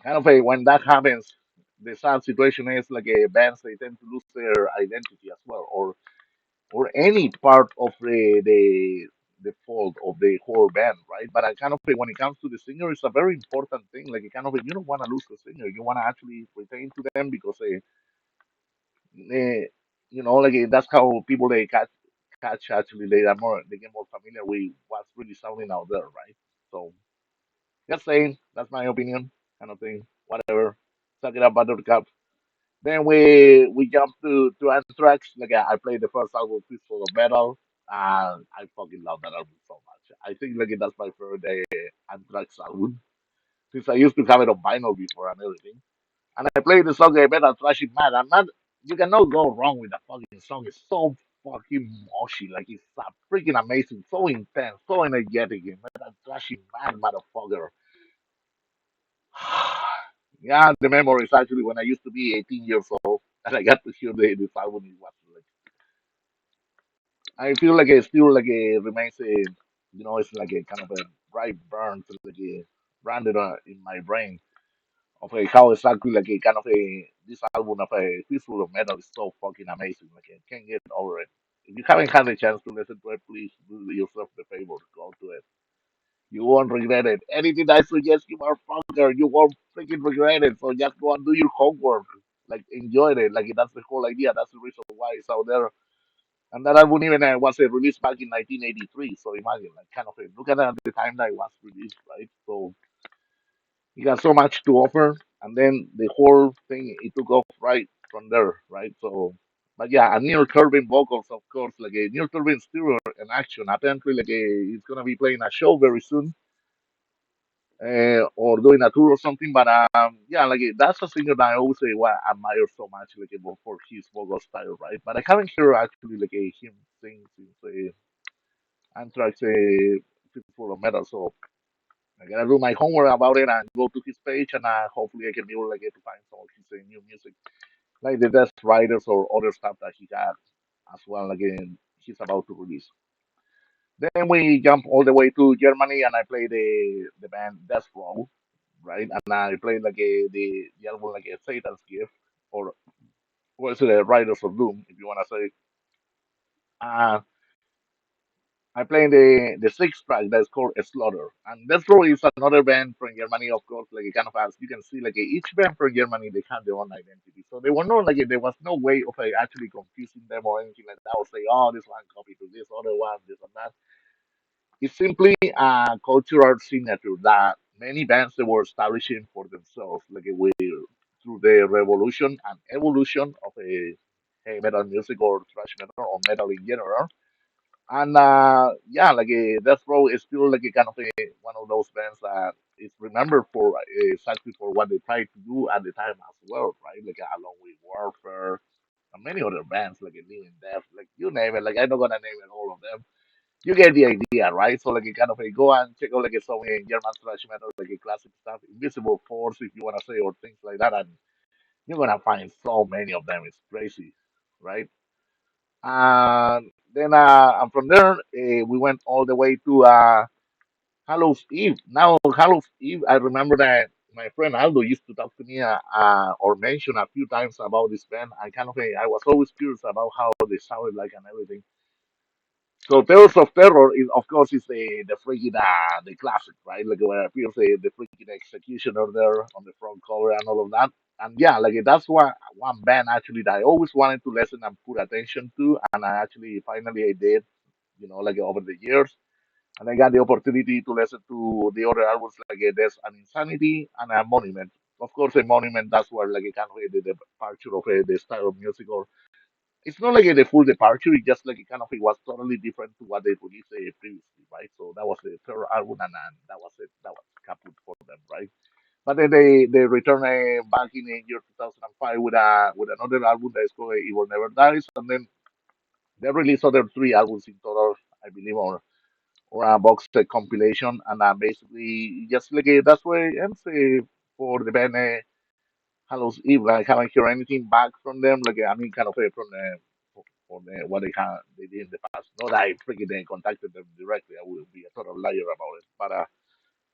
kind of when that happens. The sad situation is like bands they tend to lose their identity as well, or any part of the fold of the whole band, right? But I kind of when it comes to the singer, it's a very important thing. Like, you kind of you don't want to lose the singer, you want to actually retain to them because they like that's how people they catch actually they get more familiar with what's really sounding out there, right? So just saying, that's my opinion, kind of thing. Whatever, suck it up, buttercup. Then we jump to Anthrax. Like I played the first album, Fistful of Metal, and I fucking love that album so much. I think like that's my favorite Anthrax album since I used to have it on vinyl before and everything. And I played the song Metal Thrashing Mad. And not you cannot go wrong with that fucking song. It's so fucking mushy. Like it's freaking amazing, so intense, so energetic. Metal Thrashing Mad, motherfucker. Yeah, the memory is actually when I used to be 18 years old and I got to hear this album. It was like I feel like it still like it remains it's like a kind of a bright burn, so like a branded in my brain of how exactly like a kind of this album of a Fistful of Metal is so fucking amazing. Like I can't get over it. If you haven't had a chance to listen to it, please do yourself the favor, go to it. You won't regret it. Anything I suggest you, motherfucker, you won't freaking regret it. So just go and do your homework. Like, enjoy it. Like, that's the whole idea. That's the reason why it's out there. And that album even was released back in 1983. So imagine, like, kind of, look at the time that it was released, right? So it got so much to offer. And then the whole thing, it took off right from there, right? So, but yeah, and Neil Turbin vocals, of course, like Neil Turbin still in action. Apparently, like he's gonna be playing a show very soon or doing a tour or something. But yeah, like that's a singer that I always admire so much, like for his vocal style, right? But I haven't heard actually like him sing since Anthrax full of metal. So I gotta do my homework about it and go to his page, and hopefully I can be able to find some of his new music, like the Death Riders or other stuff that he had as well. Again, he's about to release. Then we jump all the way to Germany, and I play the band Deathrow, right? And I play the album like a Satan's Gift, or was it Riders of Doom, if you wanna say. Uh, I play the sixth track that's called Slaughter, and Deathrow is another band from Germany, of course. Like kind of as you can see, each band from Germany they have their own identity, so they were not there was no way of actually confusing them or anything like that, or say, oh, this one copy to this other one, this and that. It's simply a cultural signature that many bands they were establishing for themselves, through the revolution and evolution of a heavy metal music or thrash metal or metal in general. And yeah, Death Row is still kind of one of those bands that is remembered for exactly for what they tried to do at the time as well, right? Along with Warfare and many other bands Living Death, you name it. I'm not gonna name it all of them. You get the idea, right? So kind of go and check out some German thrash metal, classic stuff, Invisible Force, if you wanna say, or things like that, and you're gonna find so many of them. It's crazy, right? And then and from there we went all the way to Hallows Eve. Now Hallows Eve, I remember that my friend Aldo used to talk to me or mention a few times about this band. I was always curious about how they sounded like and everything. So Tales of Terror is, of course, is the freaking the classic, right? Where appears the freaking executioner there on the front cover and all of that. And yeah, that's one band actually that I always wanted to listen and put attention to, and I actually finally I did, over the years, and I got the opportunity to listen to the other albums There's an Insanity and a Monument. Of course, a Monument that's where kind of the departure of the style of music, or it's not the full departure. It's just kind of it was totally different to what they released previously, right? So that was the third album, and that was it. That was kaput for them, right? But then they returned back in the year 2005 with another album that is called Evil Never Dies, and then they released other three albums in total, I believe, or a box set compilation, and basically just that's where it ends for the band. Hallows Eve. I haven't heard anything back from them. I mean, kind of from what they did in the past. Not that I freaking contacted them directly. I will be a total liar about it. But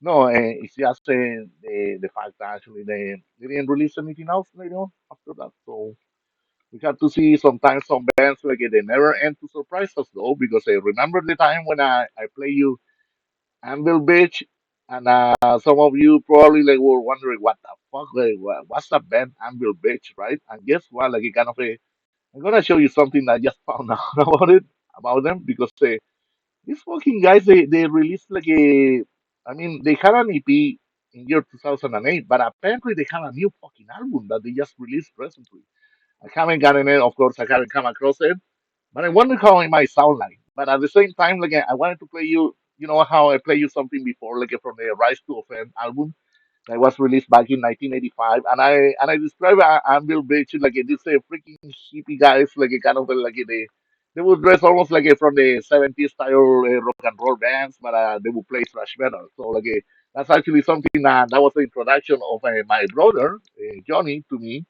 no, it's just the fact that actually they didn't release anything else later on after that. So we have to see sometimes some bands they never end to surprise us though, because I remember the time when I play you Anvil Beach, and some of you probably were wondering what the fuck, what's that band Anvil Beach, right? And guess what? I'm gonna show you something I just found out about them because these fucking guys they released I mean they had an EP in year 2008, but apparently they have a new fucking album that they just released recently. I haven't gotten it, of course. I haven't come across it, but I wonder how it might sound like. But at the same time, I wanted to play you. You know how I play you something before, from the Rise to Offend album that was released back in 1985, and I describe Anvil Beach this freaking hippie guys, kind of they would dress almost from the 70s style rock and roll bands, but they would play thrash metal. So that's actually something that was the introduction of my brother Johnny to me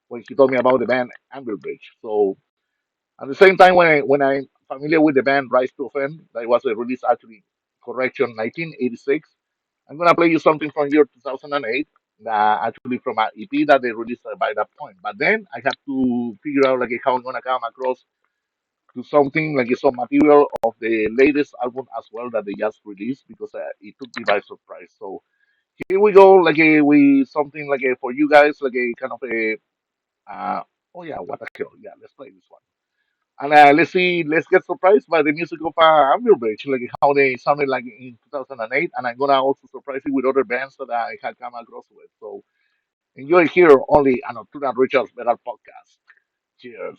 when he told me about the band Anvil Beach. So at the same time, when I'm familiar with the band Rise to Offend, that was released actually, correction, 1986. I'm gonna play you something from year 2008, actually from an EP that they released by that point. But then I have to figure out how I'm gonna come across to something some material of the latest album as well that they just released because it took me by surprise. So here we go, we something for you guys, kind of a oh yeah, what a kill. Yeah, let's play this one. And let's see, let's get surprised by the music of Anvil Bridge, how they sounded in 2008. And I'm gonna also surprise you with other bands that I had come across with. So enjoy here only on Nocturnal Rituals Metal Podcast. Cheers.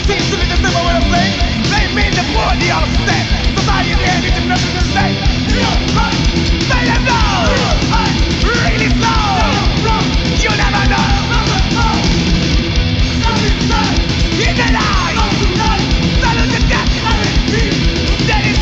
seems to be the simple way to play. They mean the poor, the upset. Society here needs nothing to say. Say them no! Really slow! You never know! In the light! Salute the death! That is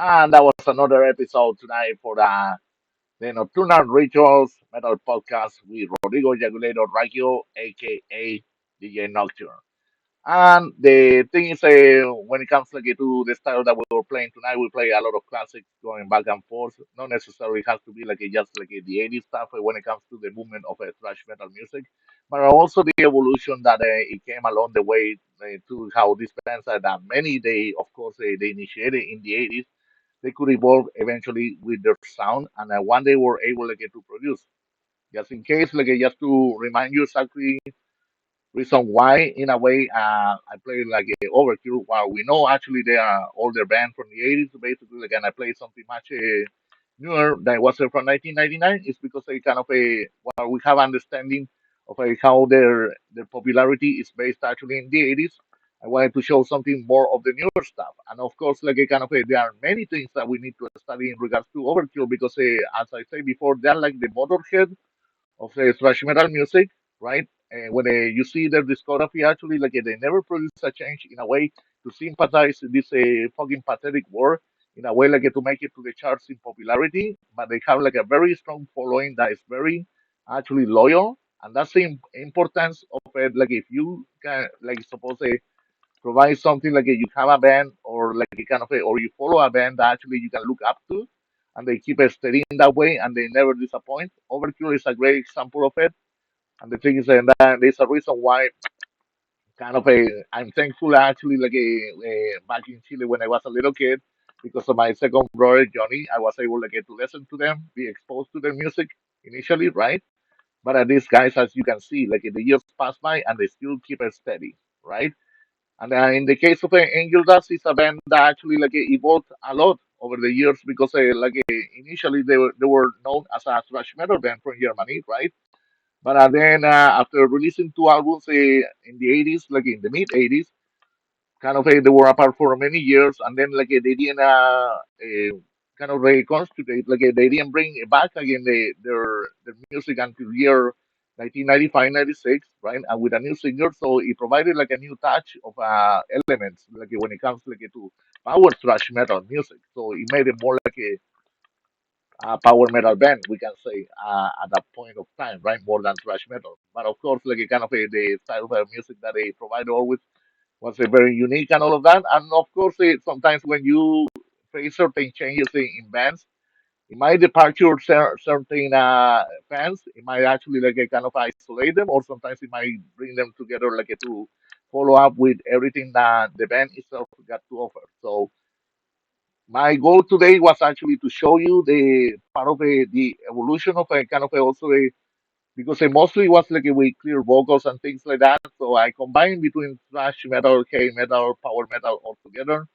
And that was another episode tonight for the Nocturnal Rituals Metal Podcast with Rodrigo Jugulator Raquio, A.K.A. DJ Nocturne. And the thing is, when it comes like, to the style that we were playing tonight, we play a lot of classics going back and forth. Not necessarily has to be like just like the 80s stuff when it comes to the movement of thrash metal music, but also the evolution that it came along the way to how these bands that many they of course they initiated in the 80s, they could evolve eventually with their sound, and one day were able like, to produce. Just in case, like just to remind you exactly reason why, in a way, I play like a Overkill. While we know actually they are older band from the 80s, basically, like, and I play something much newer that was from 1999. It's because they kind of a well, we have understanding of how their popularity is based actually in the 80s. I wanted to show something more of the newer stuff, and of course, like a kind of there are many things that we need to study in regards to Overkill because, as I said before, they're like the motorhead of the thrash metal music, right? When you see their discography, actually, like they never produce a change in a way to sympathize in this fucking pathetic war, in a way like to make it to the charts in popularity, but they have like a very strong following that is very actually loyal, and that's the importance of it. Like if you can, like suppose provide something like you have a band or like a kind of or you follow a band that actually you can look up to and they keep it steady in that way and they never disappoint. Overkill is a great example of it. And the thing is that there's a reason why kind of I'm thankful actually like back in Chile when I was a little kid because of my second brother Johnny, I was able like to listen to them, be exposed to their music initially, right? But these guys, as you can see, like the years pass by and they still keep it steady, right? And in the case of Angel Dust, it's a band that actually like evolved a lot over the years because initially they were known as a thrash metal band from Germany, right? But then after releasing two albums in the 80s, like in the mid 80s, kind of they were apart for many years, and then like they didn't kind of reconstitute, like they didn't bring it back again their music until year 1995, 96, right? And with a new singer, so it provided like a new touch of elements, like when it comes like to power thrash metal music. So it made it more like a power metal band, we can say, at that point of time, right? More than thrash metal. But of course, like kind of the style of music that they provide always was very unique and all of that. And of course, sometimes when you face certain changes in bands, it might departure certain fans. It might actually like kind of isolate them, or sometimes it might bring them together like to follow up with everything that the band itself got to offer. So my goal today was actually to show you the part of the evolution of a kind of also a because I mostly was like with clear vocals and things like that. So I combined between thrash metal, heavy metal, power metal all together.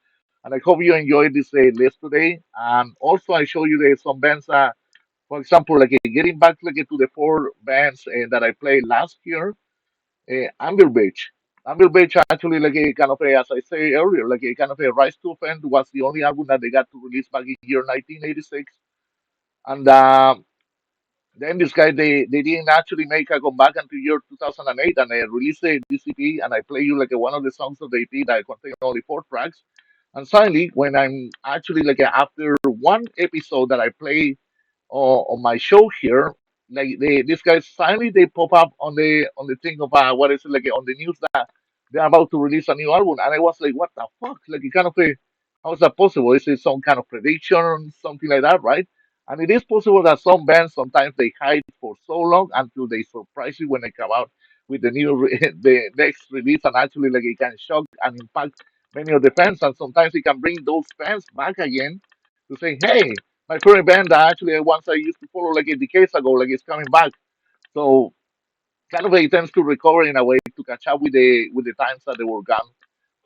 And I hope you enjoyed this list today. And also I show you some bands. For example, like getting back like to the four bands that I played last year. Anvil Beach. Anvil Beach actually like a kind of a, as I say earlier, like a kind of a Rise to Offend was the only album that they got to release back in year 1986. And then this guy, they didn't actually make a comeback until year 2008, and I released the DCP, and I play you like one of the songs of the EP that contain only four tracks. And suddenly, when I'm actually like after one episode that I play on my show here, like these guys finally they pop up on the thing of what is it like on the news that they're about to release a new album, and I was like, what the fuck? Like, it kind of a, how is that possible? Is it some kind of prediction, something like that, right? And it is possible that some bands sometimes they hide for so long until they surprise you when they come out with the new the next release, and actually like it can shock and impact many of the fans, and sometimes it can bring those fans back again to say, hey, my favorite band that actually once I used to follow like a decades ago, like it's coming back. So kind of it tends to recover in a way to catch up with the times that they were gone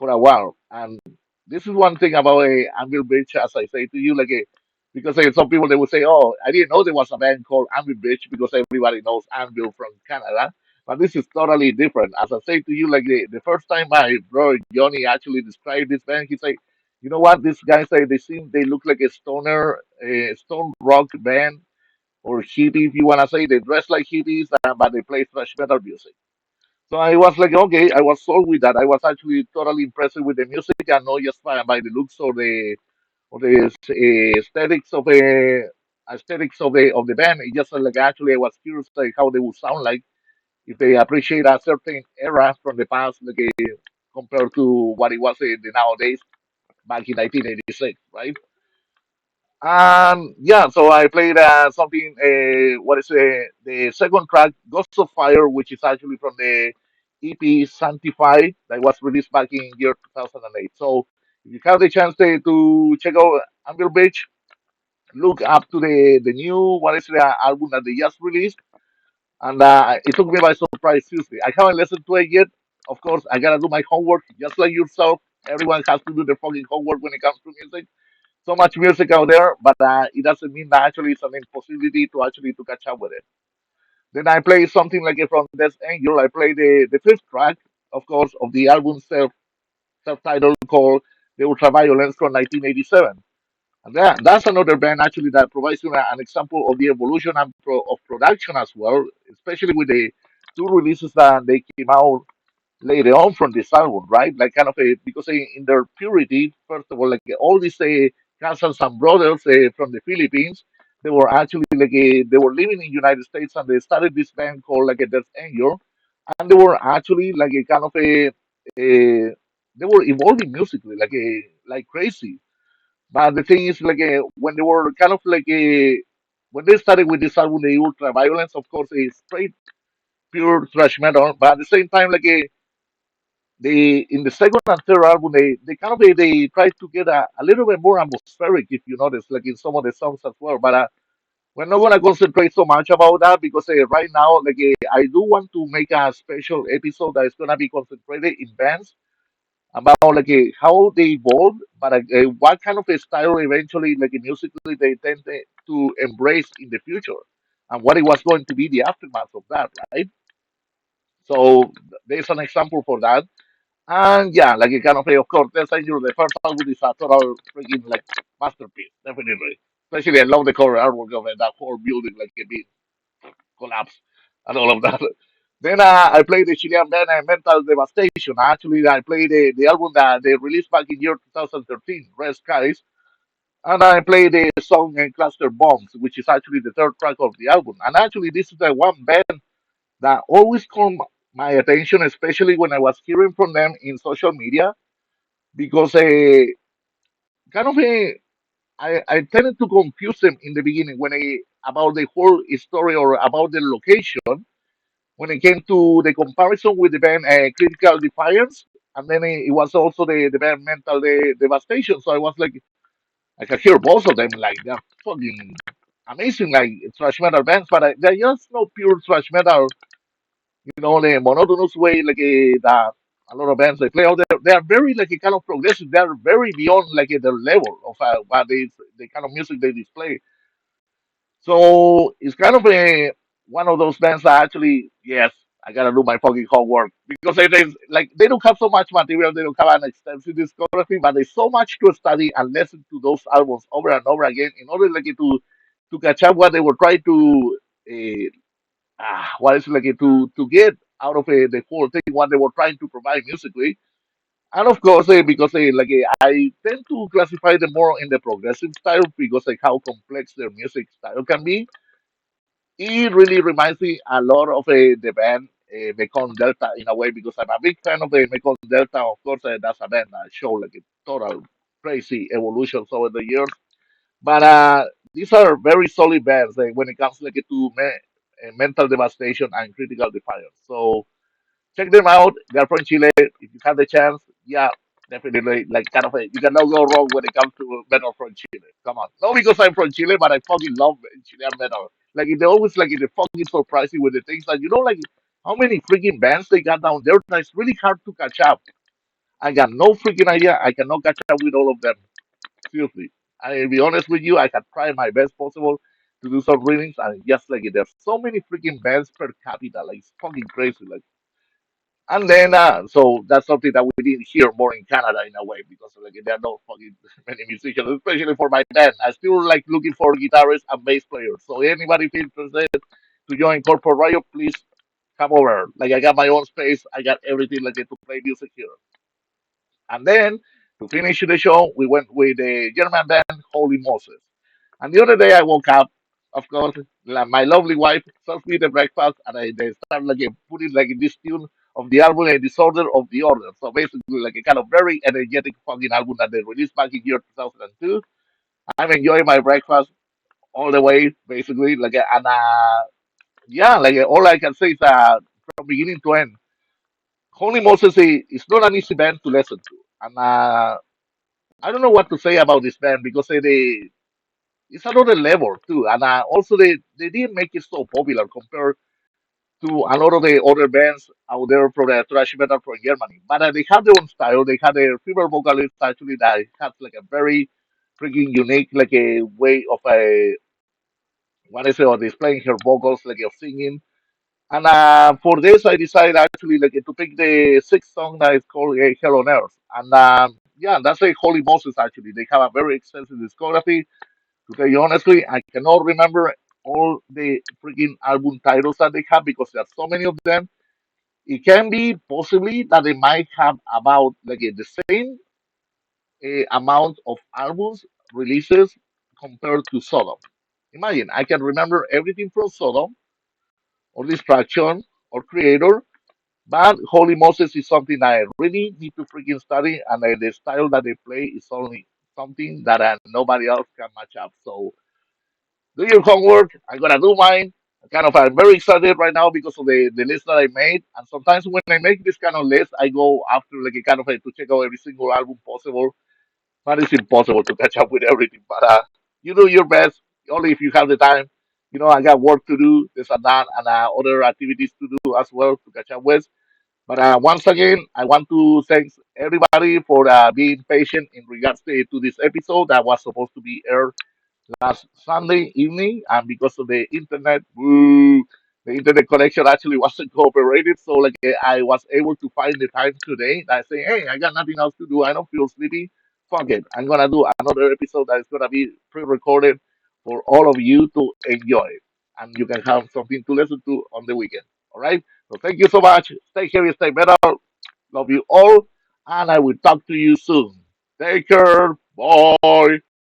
for a while. And this is one thing about a Anvil Beach, as I say to you, like because some people they would say, "Oh, I didn't know there was a band called Anvil Beach because everybody knows Anvil from Canada." But this is totally different. As I say to you, like the first time my bro Johnny actually described this band, he said, "You know what? These guys say they look like a stoner, a stone rock band." Or hippie, if you wanna say, they dress like hippies, but they play thrash metal music. So I was like, okay, I was sold with that. I was actually totally impressed with the music and not just by the looks of the aesthetics of the band. It just like actually I was curious like how they would sound like if they appreciate a certain era from the past, like compared to what it was in the nowadays back in 1986, right? And yeah, so I played something. What is the second track, Ghost of Fire, which is actually from the EP Sanctified that was released back in year 2008. So if you have the chance to check out Anvil Beach, look up to the new what is the album that they just released, and it took me by surprise. Seriously, I haven't listened to it yet. Of course, I gotta do my homework, just like yourself. Everyone has to do their fucking homework when it comes to music. So much music out there, but it doesn't mean that actually it's an impossibility to actually to catch up with it. Then I play something like from Death Angel. I play the fifth track, of course, of the album self-titled called The Ultraviolence from 1987. And that's another band actually that provides you an example of the evolution and of production as well, especially with the two releases that they came out later on from this album, right? Like kind of a because in their purity, first of all, like all these cousins and brothers from the Philippines, they were actually like they were living in United States and they started this band called like a Death Angel, and they were actually like a kind of a they were evolving musically like crazy. But the thing is like when they were kind of like when they started with this album, the Ultra Violence, of course, is straight pure thrash metal, but at the same time like a they in the second and third album they kind of they try to get a little bit more atmospheric if you notice like in some of the songs as well but we're not going to concentrate so much about that because right now like I do want to make a special episode that is going to be concentrated in bands about like how they evolved but what kind of a style eventually like musically they tend to embrace in the future and what it was going to be the aftermath of that, right? So there's an example for that. And yeah, like you kind of say, of course, Death Angel, the first album is a total freaking like masterpiece, definitely. Especially, I love the cover artwork of it, that whole building, like it being collapsed and all of that. Then I played the Chilean band Mental Devastation. Actually, I played the album that they released back in year 2013, Red Skies. And I played the song Cluster Bombs, which is actually the third track of the album. And actually, this is the one band that always caught my attention, especially when I was hearing from them in social media because kind of I tended to confuse them in the beginning when about the whole story or about the location when it came to the comparison with the band Critical Defiance, and then it was also the band Mental Devastation. So I was like, I could hear both of them like they're fucking amazing, like thrash metal bands, but they're just not pure thrash metal, the monotonous way like that a lot of bands they play out there. They are very like a kind of progressive. They are very beyond like the level of what the kind of music they display. So it's kind of a one of those bands that actually yes, I gotta do my fucking homework because like they don't have so much material. They don't have an extensive discography, but there's so much to study and listen to those albums over and over again in order like to catch up what they were trying to. What is it like to get out of the whole thing what they were trying to provide musically. And of course, because I tend to classify them more in the progressive style because like how complex their music style can be. It really reminds me a lot of the band Mekong Delta in a way because I'm a big fan of the Mekong Delta. Of course, that's a band that show like a total crazy evolutions over the years. But these are very solid bands when it comes like to mental devastation and critical defiance. So check them out. They're from Chile. If you have the chance, yeah, definitely. Like kind of you cannot go wrong when it comes to metal from Chile. Come on, not because I'm from Chile, but I fucking love Chilean metal. Like they always like they fucking surprise you with the things that like how many freaking bands they got down there. That it's really hard to catch up. I got no freaking idea. I cannot catch up with all of them. Seriously. I'll be honest with you, I have tried my best possible to do some readings and just like there's so many freaking bands per capita, like it's fucking crazy. Like and then so that's something that we didn't hear more in Canada in a way because like there are no fucking many musicians, especially for my band. I still like looking for guitarists and bass players. So anybody feel interested to join Corporate Riot, please come over. Like I got my own space, I got everything like to play music here. And then To finish the show, we went with the German band Holy Moses. And the other day I woke up, of course, my lovely wife served me the breakfast, and they started like putting like this tune of the album in disorder of the order. So basically, like a kind of very energetic fucking album that they released back in year 2002. I'm enjoying my breakfast all the way, basically, and yeah, all I can say is from beginning to end, Holy Moses is not an easy band to listen to, and I don't know what to say about this band because it's another level too, and also they didn't make it so popular compared to a lot of the other bands out there from the thrash metal from Germany. But they have their own style. They have their female vocalist actually that has like a very freaking unique like a way of a what is it, or displaying her vocals like of singing. And for this, I decided actually like to pick the sixth song that is called Hell on Earth. And yeah, that's a Holy Moses actually. They have a very extensive discography. To tell you honestly, I cannot remember all the freaking album titles that they have because there are so many of them. It can be possibly that they might have about like the same amount of albums releases compared to Sodom. Imagine, I can remember everything from Sodom or Distraction or Creator, but Holy Moses is something that I really need to freaking study, and the style that they play is only something that nobody else can match up. So do your homework. I'm gonna do mine. I'm very excited right now because of the list that I made. And sometimes when I make this kind of list, I go after like a to check out every single album possible. But it's impossible to catch up with everything. But you do your best. Only if you have the time. You know, I got work to do, this and that, and other activities to do as well to catch up with. But once again, I want to thank everybody for being patient in regards to this episode that was supposed to be aired last Sunday evening, and because of the internet, woo, the internet connection actually wasn't cooperative. So I was able to find the time today. That I say, hey, I got nothing else to do. I don't feel sleepy. Fuck it, I'm gonna do another episode that is gonna be pre-recorded for all of you to enjoy, and you can have something to listen to on the weekend. All right. So thank you so much. Stay heavy, stay better. Love you all, and I will talk to you soon. Take care. Bye.